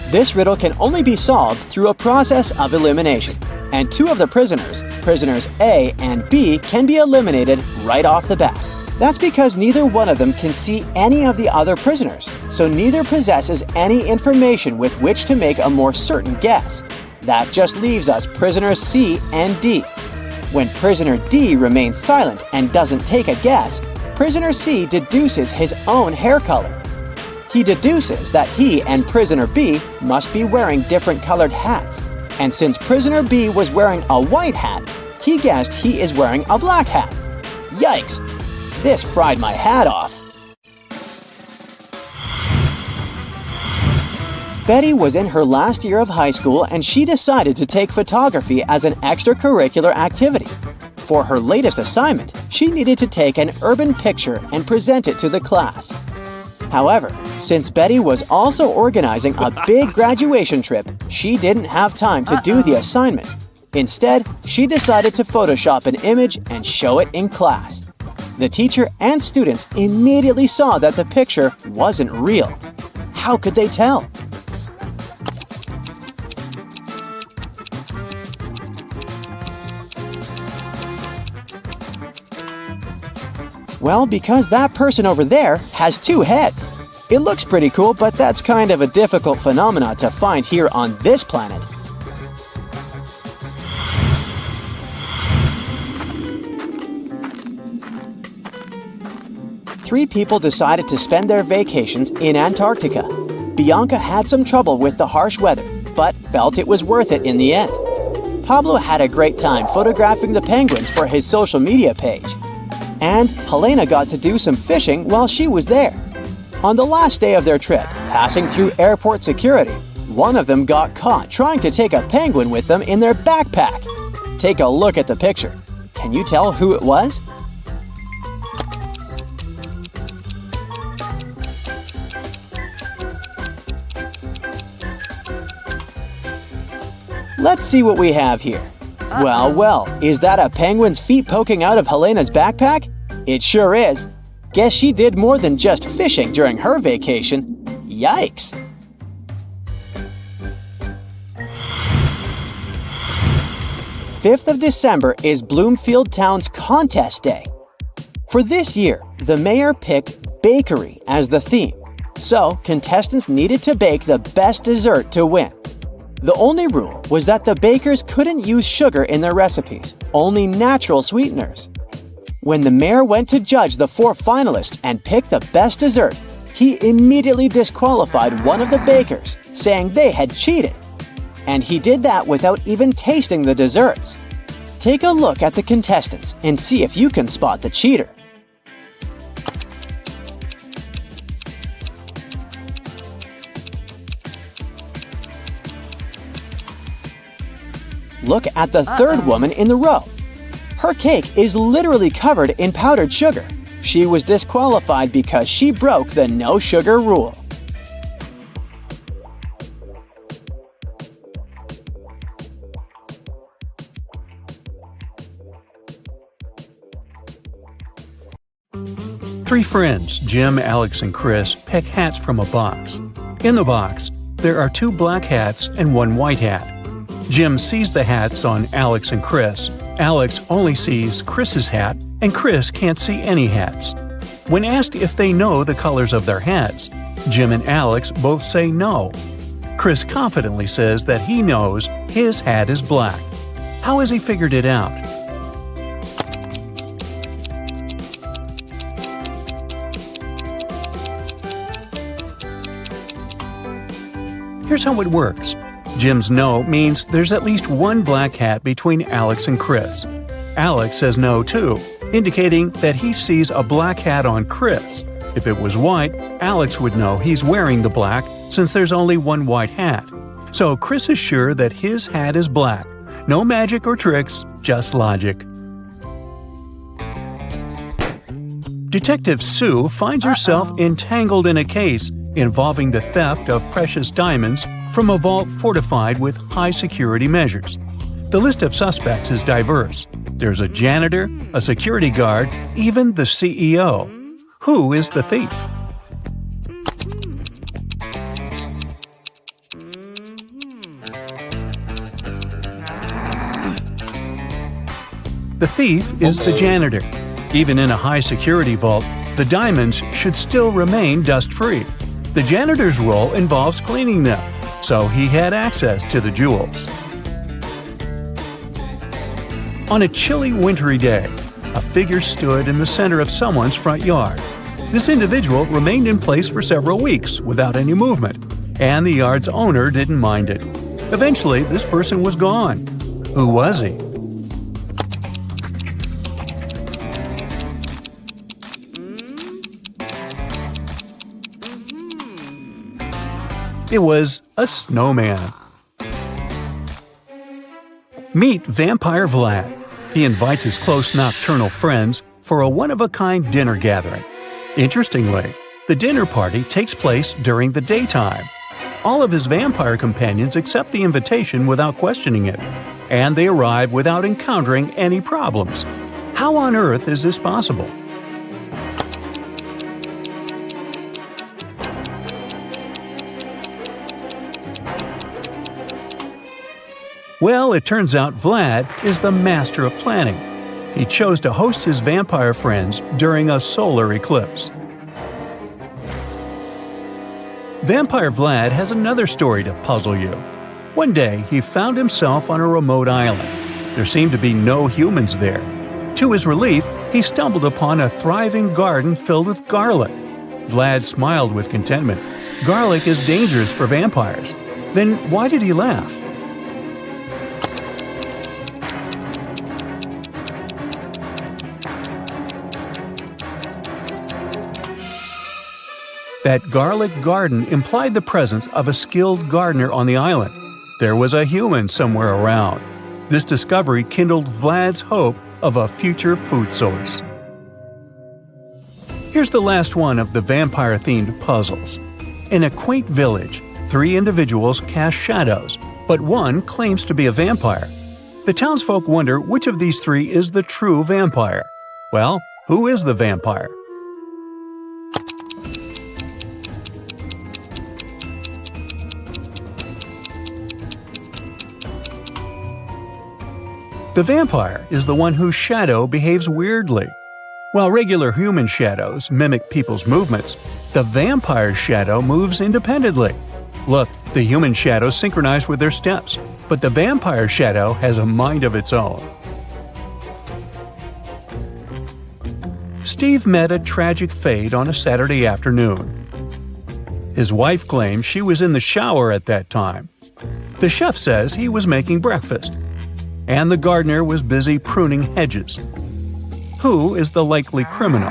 Speaker 2: This riddle can only be solved through a process of elimination, and 2 of the prisoners, prisoners A and B, can be eliminated right off the bat. That's because neither one of them can see any of the other prisoners, so neither possesses any information with which to make a more certain guess. That just leaves us prisoners C and D. When prisoner D remains silent and doesn't take a guess, prisoner C deduces his own hair color, He deduces that he and prisoner B must be wearing different colored hats. And since prisoner B was wearing a white hat, he guessed he is wearing a black hat. Yikes! This fried my hat off. Betty was in her last year of high school and she decided to take photography as an extracurricular activity. For her latest assignment, she needed to take an urban picture and present it to the class. However, since Betty was also organizing a big graduation trip, she didn't have time to do the assignment. Instead, she decided to Photoshop an image and show it in class. The teacher and students immediately saw that the picture wasn't real. How could they tell? Well, because that person over there has two heads. It looks pretty cool, but that's kind of a difficult phenomenon to find here on this planet. Three people decided to spend their vacations in Antarctica. Bianca had some trouble with the harsh weather, but felt it was worth it in the end. Pablo had a great time photographing the penguins for his social media page. And Helena got to do some fishing while she was there. On the last day of their trip, passing through airport security, one of them got caught trying to take a penguin with them in their backpack. Take a look at the picture. Can you tell who it was? Let's see what we have here. Well, is that a penguin's feet poking out of Helena's backpack? It sure is. Guess she did more than just fishing during her vacation. Yikes! December 5th is Bloomfield Town's contest day. For this year, the mayor picked bakery as the theme, so contestants needed to bake the best dessert to win. The only rule was that the bakers couldn't use sugar in their recipes, only natural sweeteners. When the mayor went to judge the 4 finalists and pick the best dessert, he immediately disqualified one of the bakers, saying they had cheated. And he did that without even tasting the desserts. Take a look at the contestants and see if you can spot the cheater. Look at the third woman in the row. Her cake is literally covered in powdered sugar. She was disqualified because she broke the no sugar rule.
Speaker 1: Three friends, Jim, Alex, and Chris, pick hats from a box. In the box, there are 2 black hats and 1 white hat. Jim sees the hats on Alex and Chris. Alex only sees Chris's hat, and Chris can't see any hats. When asked if they know the colors of their hats, Jim and Alex both say no. Chris confidently says that he knows his hat is black. How has he figured it out? Here's how it works. Jim's no means there's at least 1 black hat between Alex and Chris. Alex says no too, indicating that he sees a black hat on Chris. If it was white, Alex would know he's wearing the black since there's only 1 white hat. So Chris is sure that his hat is black. No magic or tricks, just logic. Detective Sue finds herself entangled in a case involving the theft of precious diamonds from a vault fortified with high security measures. The list of suspects is diverse. There's a janitor, a security guard, even the CEO. Who is the thief? The thief is the janitor. Even in a high security vault, the diamonds should still remain dust-free. The janitor's role involves cleaning them, so he had access to the jewels. On a chilly, wintry day, a figure stood in the center of someone's front yard. This individual remained in place for several weeks without any movement, and the yard's owner didn't mind it. Eventually, this person was gone. Who was he? It was a snowman. Meet Vampire Vlad. He invites his close nocturnal friends for a one-of-a-kind dinner gathering. Interestingly, the dinner party takes place during the daytime. All of his vampire companions accept the invitation without questioning it, and they arrive without encountering any problems. How on earth is this possible? Well, it turns out Vlad is the master of planning. He chose to host his vampire friends during a solar eclipse. Vampire Vlad has another story to puzzle you. One day, he found himself on a remote island. There seemed to be no humans there. To his relief, he stumbled upon a thriving garden filled with garlic. Vlad smiled with contentment. Garlic is dangerous for vampires. Then why did he laugh? That garlic garden implied the presence of a skilled gardener on the island. There was a human somewhere around. This discovery kindled Vlad's hope of a future food source. Here's the last one of the vampire-themed puzzles. In a quaint village, 3 individuals cast shadows, but one claims to be a vampire. The townsfolk wonder which of these 3 is the true vampire. Well, who is the vampire? The vampire is the one whose shadow behaves weirdly. While regular human shadows mimic people's movements, the vampire's shadow moves independently. Look, the human shadows synchronize with their steps, but the vampire shadow has a mind of its own. Steve met a tragic fate on a Saturday afternoon. His wife claims she was in the shower at that time. The chef says he was making breakfast, and the gardener was busy pruning hedges. Who is the likely criminal?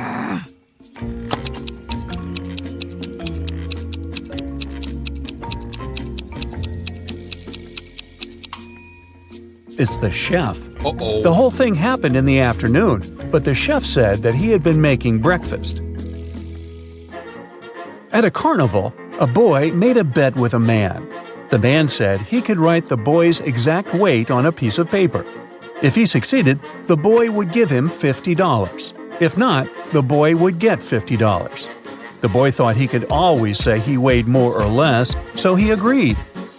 Speaker 1: It's the chef.
Speaker 6: Uh-oh.
Speaker 1: The whole thing happened in the afternoon, but the chef said that he had been making breakfast. At a carnival, a boy made a bet with a man. The man said he could write the boy's exact weight on a piece of paper. If he succeeded, the boy would give him $50. If not, the boy would get $50. The boy thought he could always say he weighed more or less, so he agreed.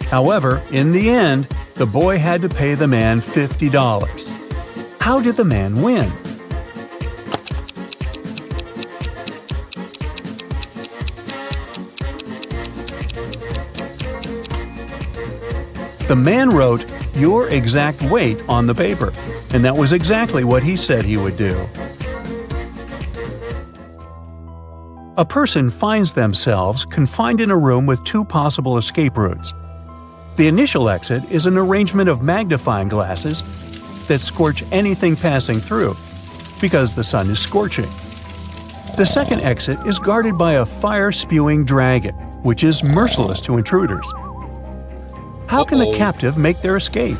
Speaker 1: However, in the end, the boy had to pay the man $50. How did the man win? The man wrote your exact weight on the paper, and that was exactly what he said he would do. A person finds themselves confined in a room with 2 possible escape routes. The initial exit is an arrangement of magnifying glasses that scorch anything passing through, because the sun is scorching. The second exit is guarded by a fire-spewing dragon, which is merciless to intruders. How can the captive make their escape?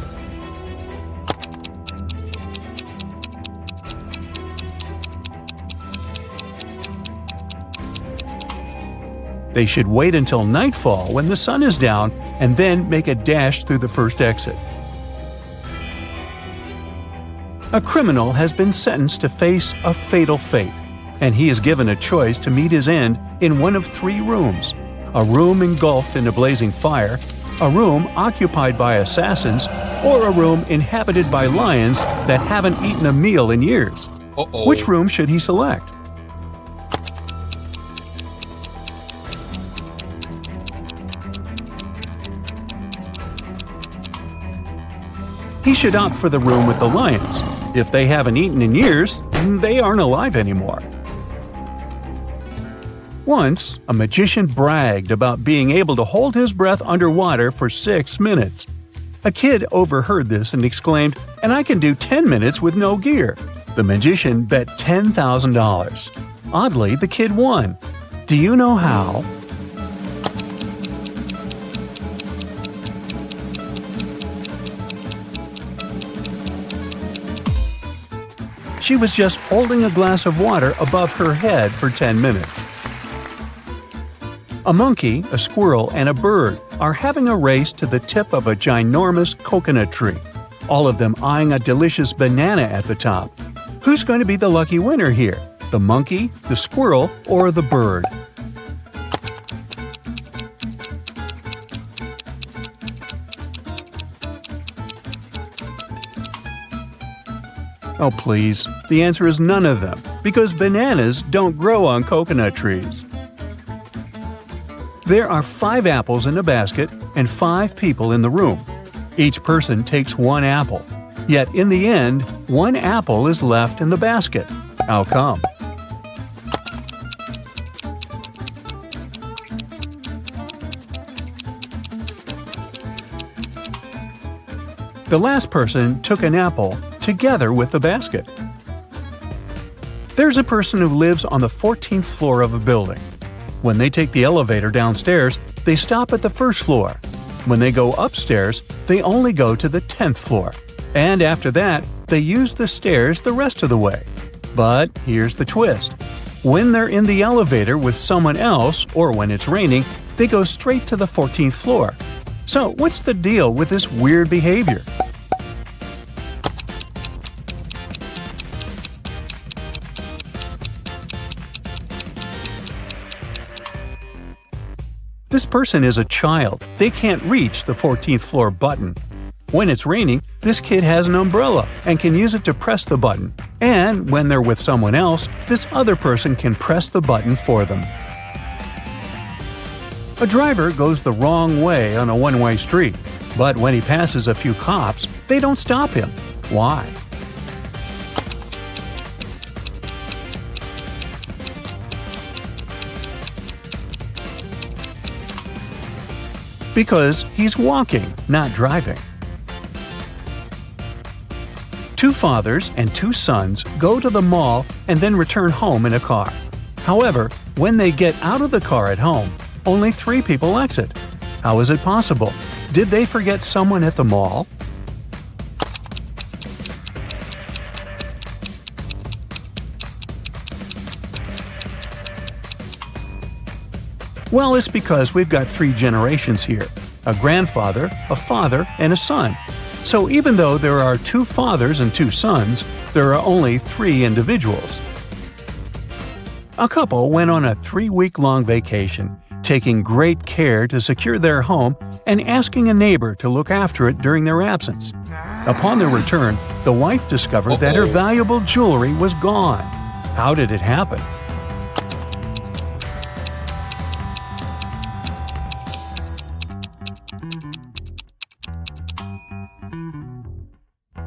Speaker 1: They should wait until nightfall when the sun is down and then make a dash through the first exit. A criminal has been sentenced to face a fatal fate, and he is given a choice to meet his end in one of 3 rooms: a room engulfed in a blazing fire, a room occupied by assassins, or a room inhabited by lions that haven't eaten a meal in years. Which room should he select? He should opt for the room with the lions. If they haven't eaten in years, they aren't alive anymore. Once, a magician bragged about being able to hold his breath underwater for 6 minutes. A kid overheard this and exclaimed, "And I can do 10 minutes with no gear." The magician bet $10,000. Oddly, the kid won. Do you know how? She was just holding a glass of water above her head for 10 minutes. A monkey, a squirrel, and a bird are having a race to the tip of a ginormous coconut tree, all of them eyeing a delicious banana at the top. Who's going to be the lucky winner here? The monkey, the squirrel, or the bird? Oh please, the answer is none of them, because bananas don't grow on coconut trees. There are 5 apples in a basket and 5 people in the room. Each person takes 1 apple. Yet in the end, 1 apple is left in the basket. How come? The last person took an apple together with the basket. There's a person who lives on the 14th floor of a building. When they take the elevator downstairs, they stop at the first floor. When they go upstairs, they only go to the 10th floor. And after that, they use the stairs the rest of the way. But here's the twist. When they're in the elevator with someone else, or when it's raining, they go straight to the 14th floor. So what's the deal with this weird behavior? This person is a child. They can't reach the 14th floor button. When it's raining, this kid has an umbrella and can use it to press the button. And when they're with someone else, this other person can press the button for them. A driver goes the wrong way on a one-way street, but when he passes a few cops, they don't stop him. Why? Because he's walking, not driving. 2 fathers and 2 sons go to the mall and then return home in a car. However, when they get out of the car at home, only 3 people exit. How is it possible? Did they forget someone at the mall? Well, it's because we've got 3 generations here: a grandfather, a father, and a son. So even though there are 2 fathers and 2 sons, there are only 3 individuals. A couple went on a 3-week-long vacation, taking great care to secure their home and asking a neighbor to look after it during their absence. Upon their return, the wife discovered that her valuable jewelry was gone. How did it happen?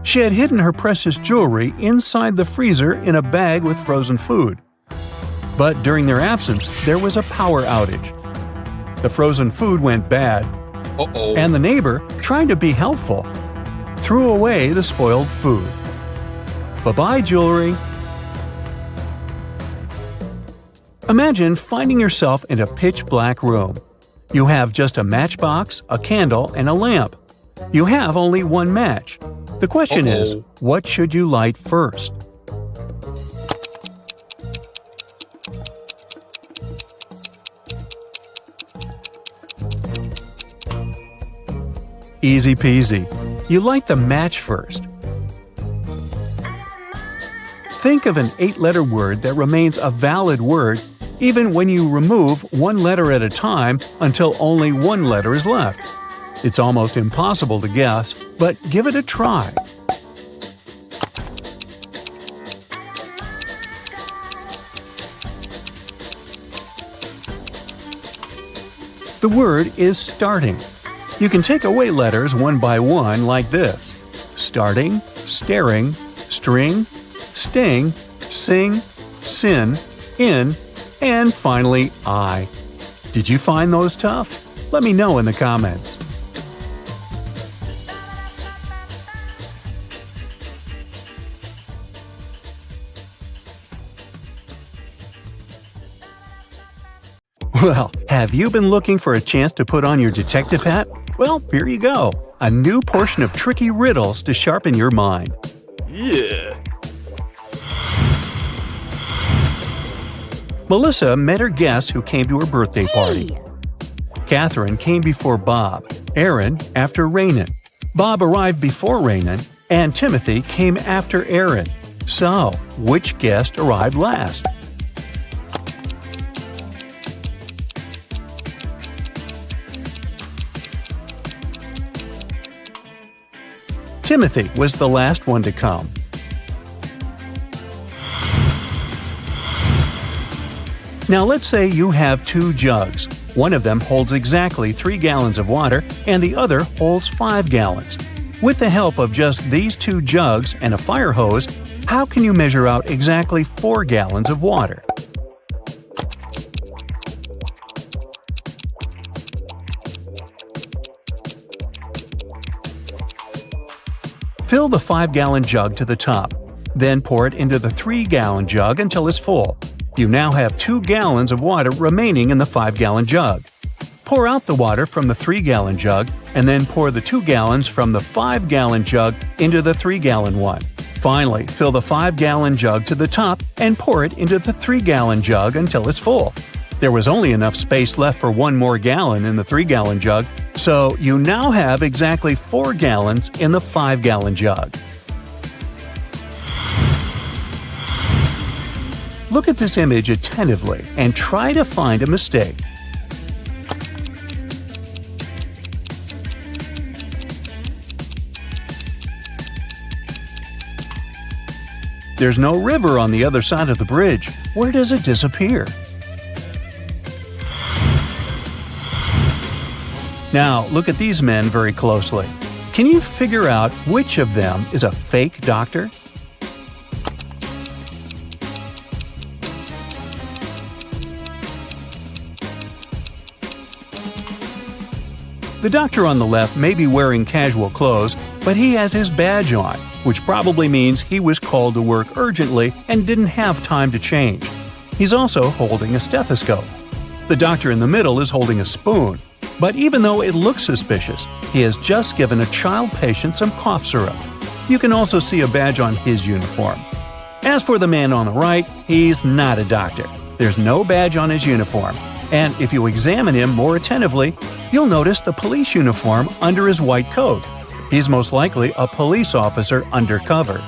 Speaker 1: She had hidden her precious jewelry inside the freezer in a bag with frozen food. But during their absence, there was a power outage. The frozen food went bad, and the neighbor, trying to be helpful, threw away the spoiled food. Bye-bye, jewelry. Imagine finding yourself in a pitch-black room. You have just a matchbox, a candle, and a lamp. You have only 1 match. The question is, what should you light first? Easy peasy. You light the match first. Think of an 8-letter word that remains a valid word even when you remove 1 letter at a time until only 1 letter is left. It's almost impossible to guess, but give it a try. The word is starting. You can take away letters one by one like this: starting, staring, string, sting, sing, sin, in, and finally I. Did you find those tough? Let me know in the comments. Well, have you been looking for a chance to put on your detective hat? Well, here you go. A new portion of tricky riddles to sharpen your mind.
Speaker 6: Yeah.
Speaker 1: Melissa met her guests who came to her birthday party.
Speaker 3: Hey.
Speaker 1: Catherine came before Bob, Aaron after Raynon. Bob arrived before Raynon, and Timothy came after Aaron. So, which guest arrived last? Timothy was the last one to come. Now let's say you have two jugs. One of them holds exactly 3 gallons of water and the other holds 5 gallons. With the help of just these 2 jugs and a fire hose, how can you measure out exactly 4 gallons of water? Fill the 5-gallon jug to the top. Then pour it into the 3-gallon jug until it's full. You now have 2 gallons of water remaining in the 5-gallon jug. Pour out the water from the 3-gallon jug and then pour the 2 gallons from the 5-gallon jug into the 3-gallon one. Finally, fill the 5-gallon jug to the top and pour it into the 3-gallon jug until it's full. There was only enough space left for 1 more gallon in the 3-gallon jug, so you now have exactly 4 gallons in the 5-gallon jug. Look at this image attentively and try to find a mistake. There's no river on the other side of the bridge. Where does it disappear? Now, look at these men very closely. Can you figure out which of them is a fake doctor? The doctor on the left may be wearing casual clothes, but he has his badge on, which probably means he was called to work urgently and didn't have time to change. He's also holding a stethoscope. The doctor in the middle is holding a spoon. But even though it looks suspicious, he has just given a child patient some cough syrup. You can also see a badge on his uniform. As for the man on the right, he's not a doctor. There's no badge on his uniform. And if you examine him more attentively, you'll notice the police uniform under his white coat. He's most likely a police officer undercover.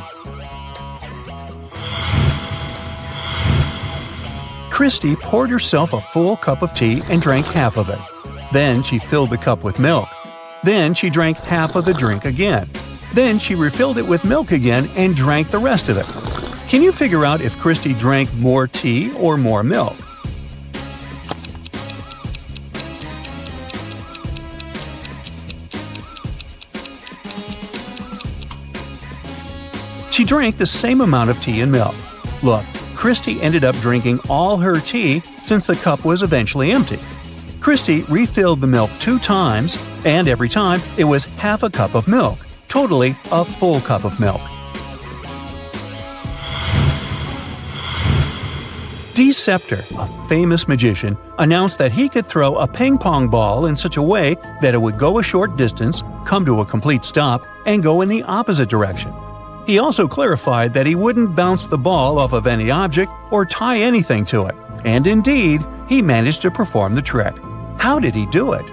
Speaker 1: Christy poured herself a full cup of tea and drank half of it. Then she filled the cup with milk. Then she drank half of the drink again. Then she refilled it with milk again and drank the rest of it. Can you figure out if Christy drank more tea or more milk? She drank the same amount of tea and milk. Look, Christy ended up drinking all her tea since the cup was eventually empty. Christy refilled the milk 2 times, and every time it was half a cup of milk, totally a full cup of milk. Deceptor, a famous magician, announced that he could throw a ping pong ball in such a way that it would go a short distance, come to a complete stop, and go in the opposite direction. He also clarified that he wouldn't bounce the ball off of any object or tie anything to it. And indeed, he managed to perform the trick. How did he do it?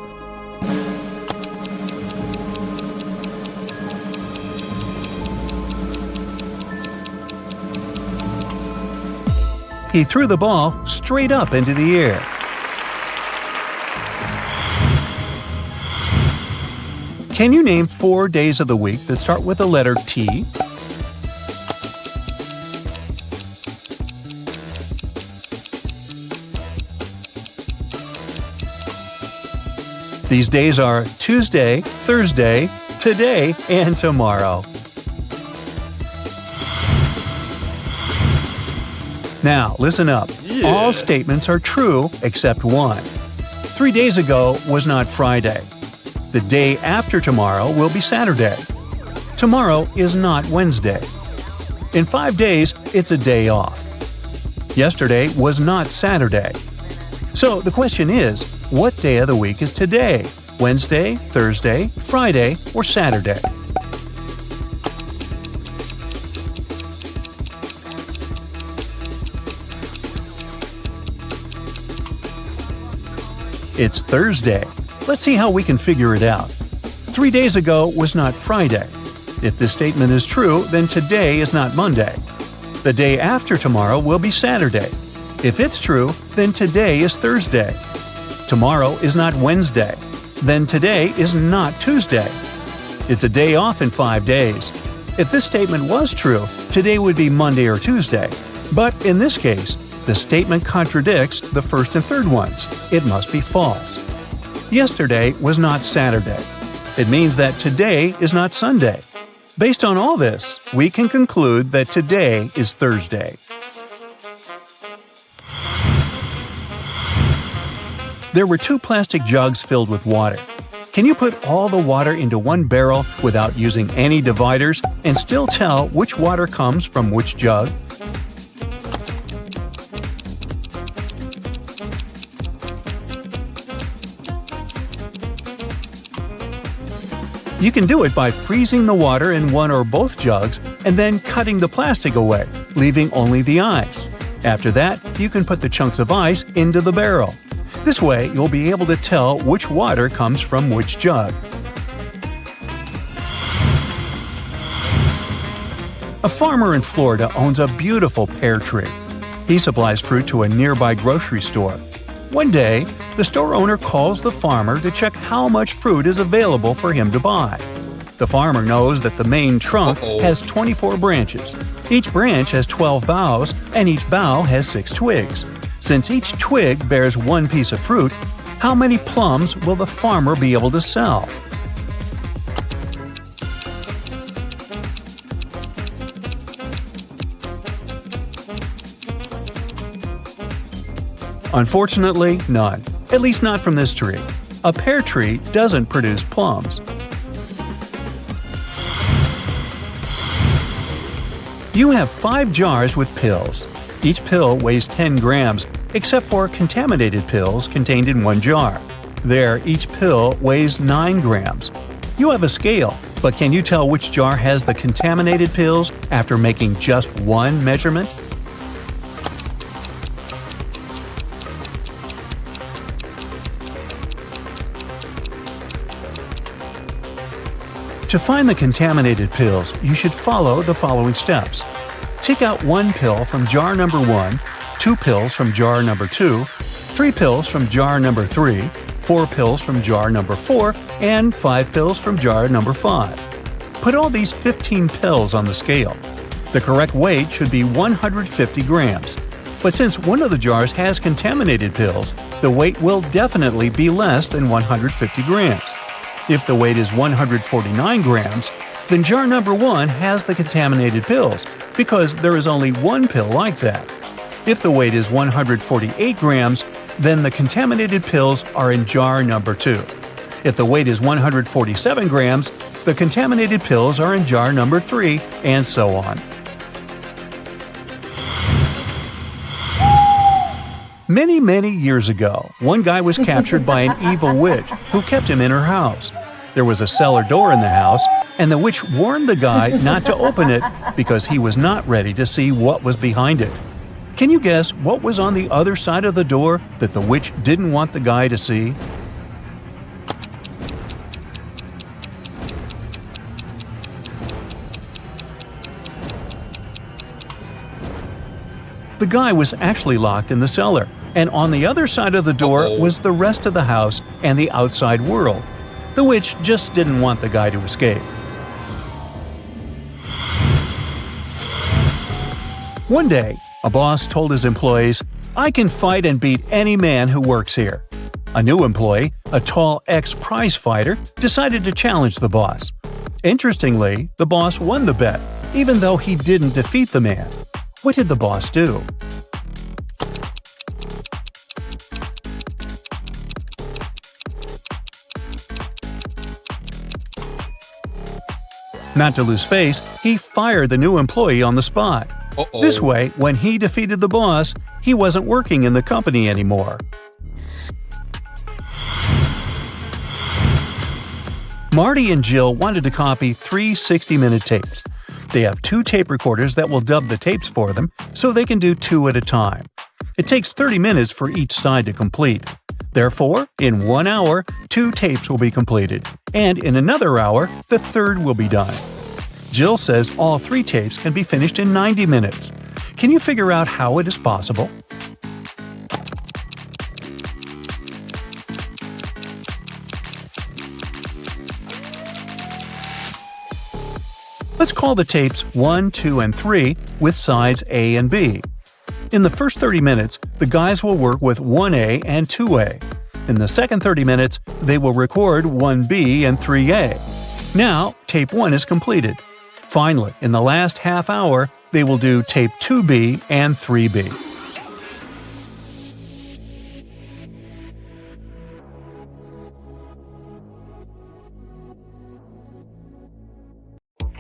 Speaker 1: He threw the ball straight up into the air. Can you name 4 days of the week that start with the letter T? These days are Tuesday, Thursday, today, and tomorrow. Now, listen up. All statements are true except one. 3 days ago was not Friday. The day after tomorrow will be Saturday. Tomorrow is not Wednesday. In 5 days, it's a day off. Yesterday was not Saturday. So the question is, what day of the week is today? Wednesday, Thursday, Friday, or Saturday? It's Thursday. Let's see how we can figure it out. 3 days ago was not Friday. If this statement is true, then today is not Monday. The day after tomorrow will be Saturday. If it's true, then today is Thursday. Tomorrow is not Wednesday. Then today is not Tuesday. It's a day off in 5 days. If this statement was true, today would be Monday or Tuesday. But in this case, the statement contradicts the first and third ones. It must be false. Yesterday was not Saturday. It means that today is not Sunday. Based on all this, we can conclude that today is Thursday. There were 2 plastic jugs filled with water. Can you put all the water into one barrel without using any dividers and still tell which water comes from which jug? You can do it by freezing the water in one or both jugs and then cutting the plastic away, leaving only the ice. After that, you can put the chunks of ice into the barrel. This way, you'll be able to tell which water comes from which jug. A farmer in Florida owns a beautiful pear tree. He supplies fruit to a nearby grocery store. One day, the store owner calls the farmer to check how much fruit is available for him to buy. The farmer knows that the main trunk has 24 branches. Each branch has 12 boughs, and each bough has 6 twigs. Since each twig bears one piece of fruit, how many plums will the farmer be able to sell? Unfortunately, none. At least not from this tree. A pear tree doesn't produce plums. You have 5 jars with pills. Each pill weighs 10 grams, except for contaminated pills contained in one jar. There, each pill weighs 9 grams. You have a scale, but can you tell which jar has the contaminated pills after making just one measurement? To find the contaminated pills, you should follow the following steps. Take out 1 pill from jar number 1, 2 pills from jar number 2, 3 pills from jar number 3, 4 pills from jar number 4, and 5 pills from jar number 5. Put all these 15 pills on the scale. The correct weight should be 150 grams. But since one of the jars has contaminated pills, the weight will definitely be less than 150 grams. If the weight is 149 grams, then jar number 1 has the contaminated pills, because there is only one pill like that. If the weight is 148 grams, then the contaminated pills are in jar number 2. If the weight is 147 grams, the contaminated pills are in jar number 3, and so on. Many years ago, one guy was captured by an evil witch who kept him in her house. There was a cellar door in the house, and the witch warned the guy not to open it because he was not ready to see what was behind it. Can you guess what was on the other side of the door that the witch didn't want the guy to see? The guy was actually locked in the cellar, and on the other side of the door was the rest of the house and the outside world. The witch just didn't want the guy to escape. One day, a boss told his employees, "I can fight and beat any man who works here." A new employee, a tall ex-prize fighter, decided to challenge the boss. Interestingly, the boss won the bet, even though he didn't defeat the man. What did the boss do? Not to lose face, he fired the new employee on the spot. This way, when he defeated the boss, he wasn't working in the company anymore. Marty and Jill wanted to copy 3 60-minute tapes. They have 2 tape recorders that will dub the tapes for them, so they can do 2 at a time. It takes 30 minutes for each side to complete. Therefore, in 1 hour, 2 tapes will be completed, and in another hour, the third will be done. Jill says all 3 tapes can be finished in 90 minutes. Can you figure out how it is possible? Let's call the tapes 1, 2, and 3 with sides A and B. In the first 30 minutes, the guys will work with 1A and 2A. In the second 30 minutes, they will record 1B and 3A. Now, tape 1 is completed. Finally, in the last half hour, they will do tape 2B and 3B.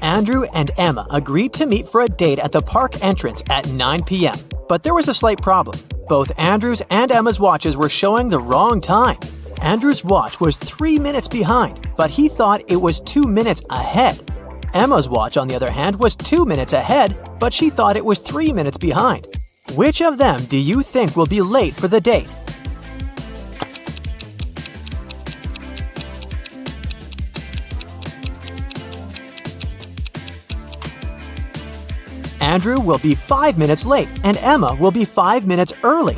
Speaker 2: Andrew and Emma agreed to meet for a date at the park entrance at 9 p.m. But there was a slight problem. Both Andrew's and Emma's watches were showing the wrong time. Andrew's watch was 3 minutes behind, but he thought it was 2 minutes ahead. Emma's watch, on the other hand, was 2 minutes ahead, but she thought it was 3 minutes behind. Which of them do you think will be late for the date? Andrew will be 5 minutes late and Emma will be 5 minutes early.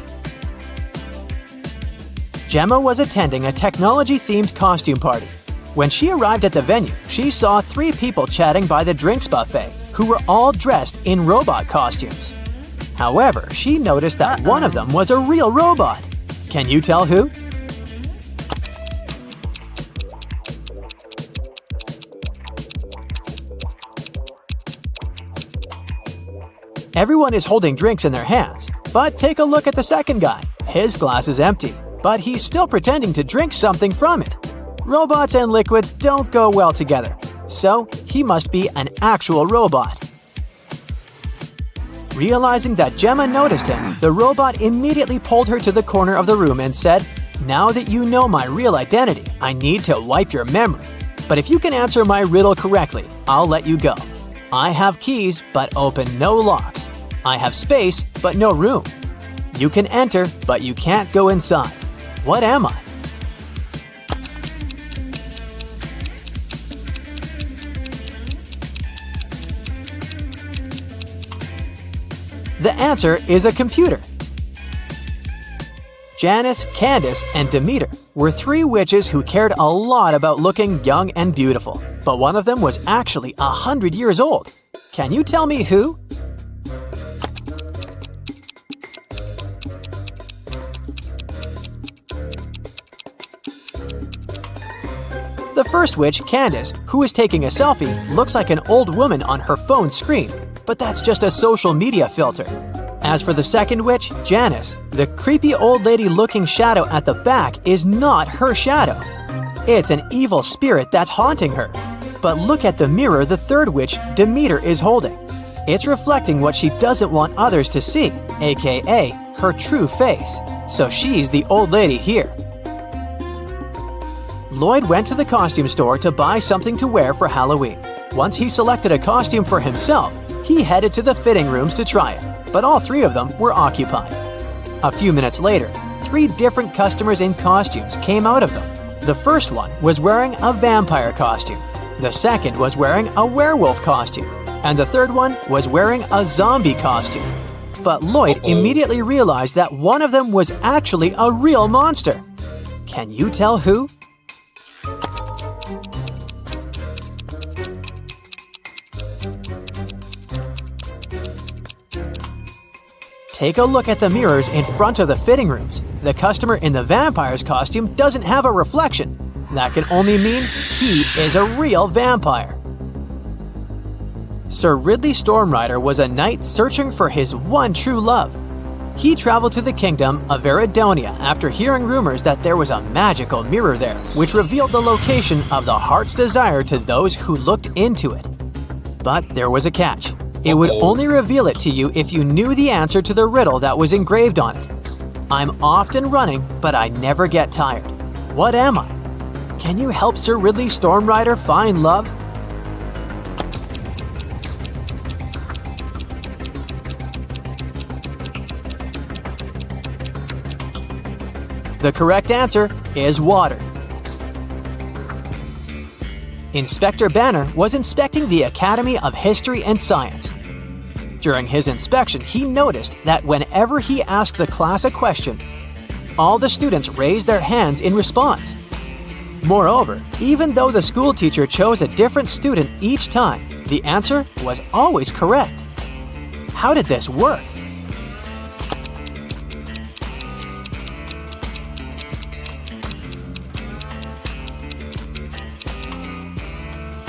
Speaker 2: Gemma was attending a technology-themed costume party. When she arrived at the venue, she saw 3 people chatting by the drinks buffet who were all dressed in robot costumes. However, she noticed that one of them was a real robot. Can you tell who? Everyone is holding drinks in their hands, but take a look at the second guy. His glass is empty, but he's still pretending to drink something from it. Robots and liquids don't go well together, so he must be an actual robot. Realizing that Gemma noticed him, the robot immediately pulled her to the corner of the room and said, "Now that you know my real identity, I need to wipe your memory. But if you can answer my riddle correctly, I'll let you go. I have keys, but open no locks. I have space, but no room. You can enter, but you can't go inside. What am I?" The answer is a computer. Janice, Candace, and Demeter were 3 witches who cared a lot about looking young and beautiful, but one of them was actually 100 years old. Can you tell me who? The first witch, Candace, who is taking a selfie, looks like an old woman on her phone screen, but that's just a social media filter. As for the second witch, Janice, the creepy old lady looking shadow at the back is not her shadow. It's an evil spirit that's haunting her. But look at the mirror the third witch, Demeter, is holding. It's reflecting what she doesn't want others to see, aka her true face. So she's the old lady here. Lloyd went to the costume store to buy something to wear for Halloween. Once he selected a costume for himself, he headed to the fitting rooms to try it, but all 3 of them were occupied. A few minutes later, 3 different customers in costumes came out of them. The first one was wearing a vampire costume, the second was wearing a werewolf costume, and the third one was wearing a zombie costume. But Lloyd immediately realized that one of them was actually a real monster. Can you tell who? Take a look at the mirrors in front of the fitting rooms. The customer in the vampire's costume doesn't have a reflection. That can only mean he is a real vampire. Sir Ridley Stormrider was a knight searching for his one true love. He traveled to the kingdom of Eridonia after hearing rumors that there was a magical mirror there, which revealed the location of the heart's desire to those who looked into it. But there was a catch. It would only reveal it to you if you knew the answer to the riddle that was engraved on it. I'm often running, but I never get tired. What am I? Can you help Sir Ridley Stormrider find love? The correct answer is water. Inspector Banner was inspecting the Academy of History and Science. During his inspection, he noticed that whenever he asked the class a question, all the students raised their hands in response. Moreover, even though the school teacher chose a different student each time, the answer was always correct. How did this work?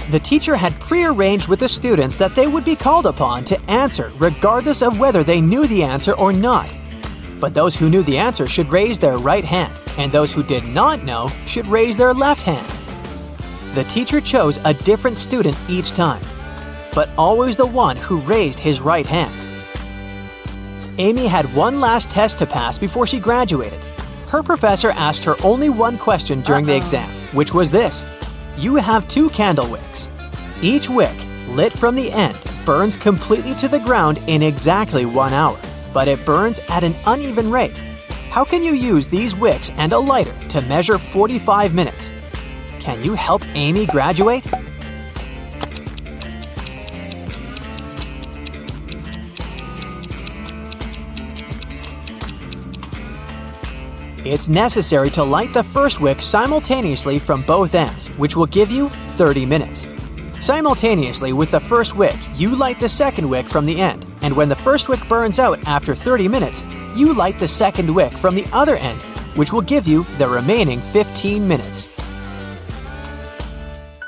Speaker 2: The teacher had prearranged with the students that they would be called upon to answer regardless of whether they knew the answer or not. But those who knew the answer should raise their right hand, and those who did not know should raise their left hand. The teacher chose a different student each time, but always the one who raised his right hand. Amy had one last test to pass before she graduated. Her professor asked her only one question during the exam, which was this. You have 2 candle wicks. Each wick, lit from the end, burns completely to the ground in exactly 1 hour, but it burns at an uneven rate. How can you use these wicks and a lighter to measure 45 minutes? Can you help Amy graduate? It's necessary to light the first wick simultaneously from both ends, which will give you 30 minutes. Simultaneously with the first wick, you light the second wick from the end, and when the first wick burns out after 30 minutes, you light the second wick from the other end, which will give you the remaining 15 minutes.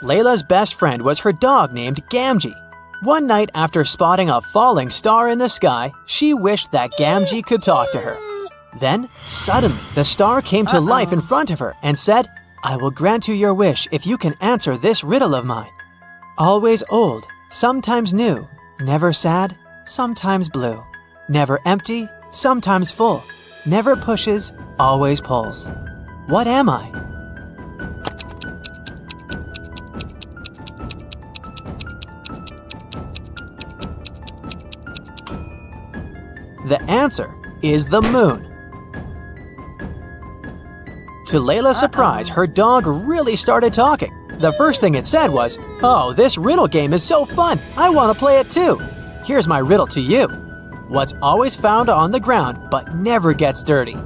Speaker 2: Layla's best friend was her dog named Gamgee. One night after spotting a falling star in the sky, she wished that Gamgee could talk to her. Then, suddenly, the star came to life in front of her and said, I will grant you your wish if you can answer this riddle of mine. Always old, sometimes new, never sad, sometimes blue, never empty, sometimes full, never pushes, always pulls. What am I? The answer is the moon. To Layla's surprise, her dog really started talking. The first thing it said was, "Oh, this riddle game is so fun! I want to play it too! Here's my riddle to you. What's always found on the ground but never gets dirty?"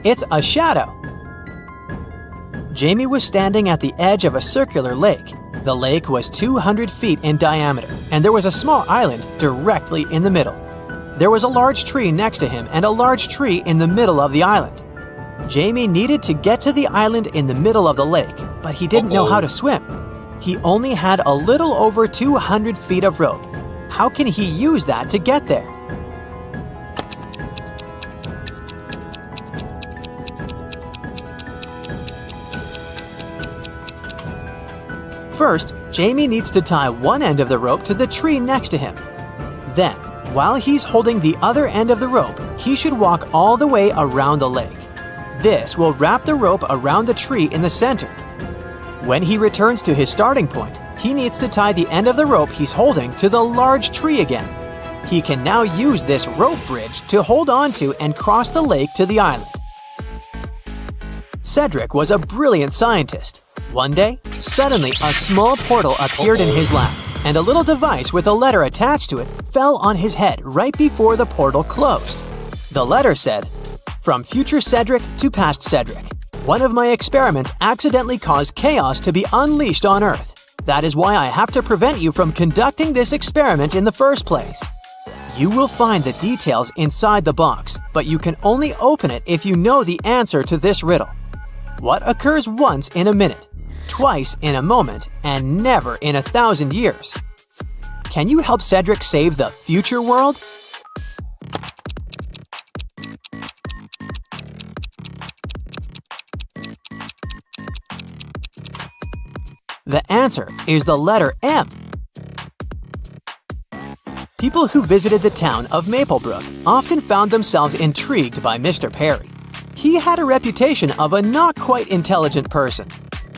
Speaker 2: It's a shadow. Jamie was standing at the edge of a circular lake. The lake was 200 feet in diameter, and there was a small island directly in the middle. There was a large tree next to him and a large tree in the middle of the island. Jamie needed to get to the island in the middle of the lake, but he didn't know how to swim. He only had a little over 200 feet of rope. How can he use that to get there? First, Jamie needs to tie one end of the rope to the tree next to him. Then, while he's holding the other end of the rope, he should walk all the way around the lake. This will wrap the rope around the tree in the center. When he returns to his starting point, he needs to tie the end of the rope he's holding to the large tree again. He can now use this rope bridge to hold on to and cross the lake to the island. Cedric was a brilliant scientist. One day, suddenly a small portal appeared in his lap, and a little device with a letter attached to it fell on his head right before the portal closed. The letter said, "From future Cedric to past Cedric, one of my experiments accidentally caused chaos to be unleashed on Earth. That is why I have to prevent you from conducting this experiment in the first place. You will find the details inside the box, but you can only open it if you know the answer to this riddle. What occurs once in a minute, twice in a moment, and never in 1,000 years? Can you help Cedric save the future world?" The answer is the letter M. People who visited the town of Maplebrook often found themselves intrigued by Mr. Perry. He had a reputation of a not quite intelligent person.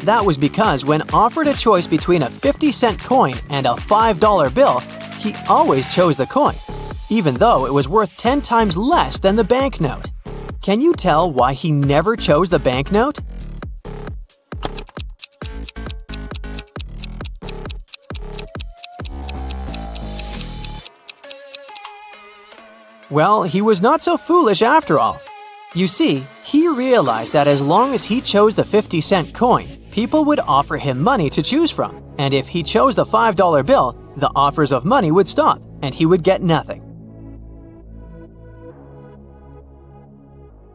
Speaker 2: That was because when offered a choice between a 50-cent coin and a $5 bill, he always chose the coin, even though it was worth 10 times less than the banknote. Can you tell why he never chose the banknote? Well, he was not so foolish after all. You see, he realized that as long as he chose the 50-cent coin, people would offer him money to choose from. And if he chose the $5 bill, the offers of money would stop, and he would get nothing.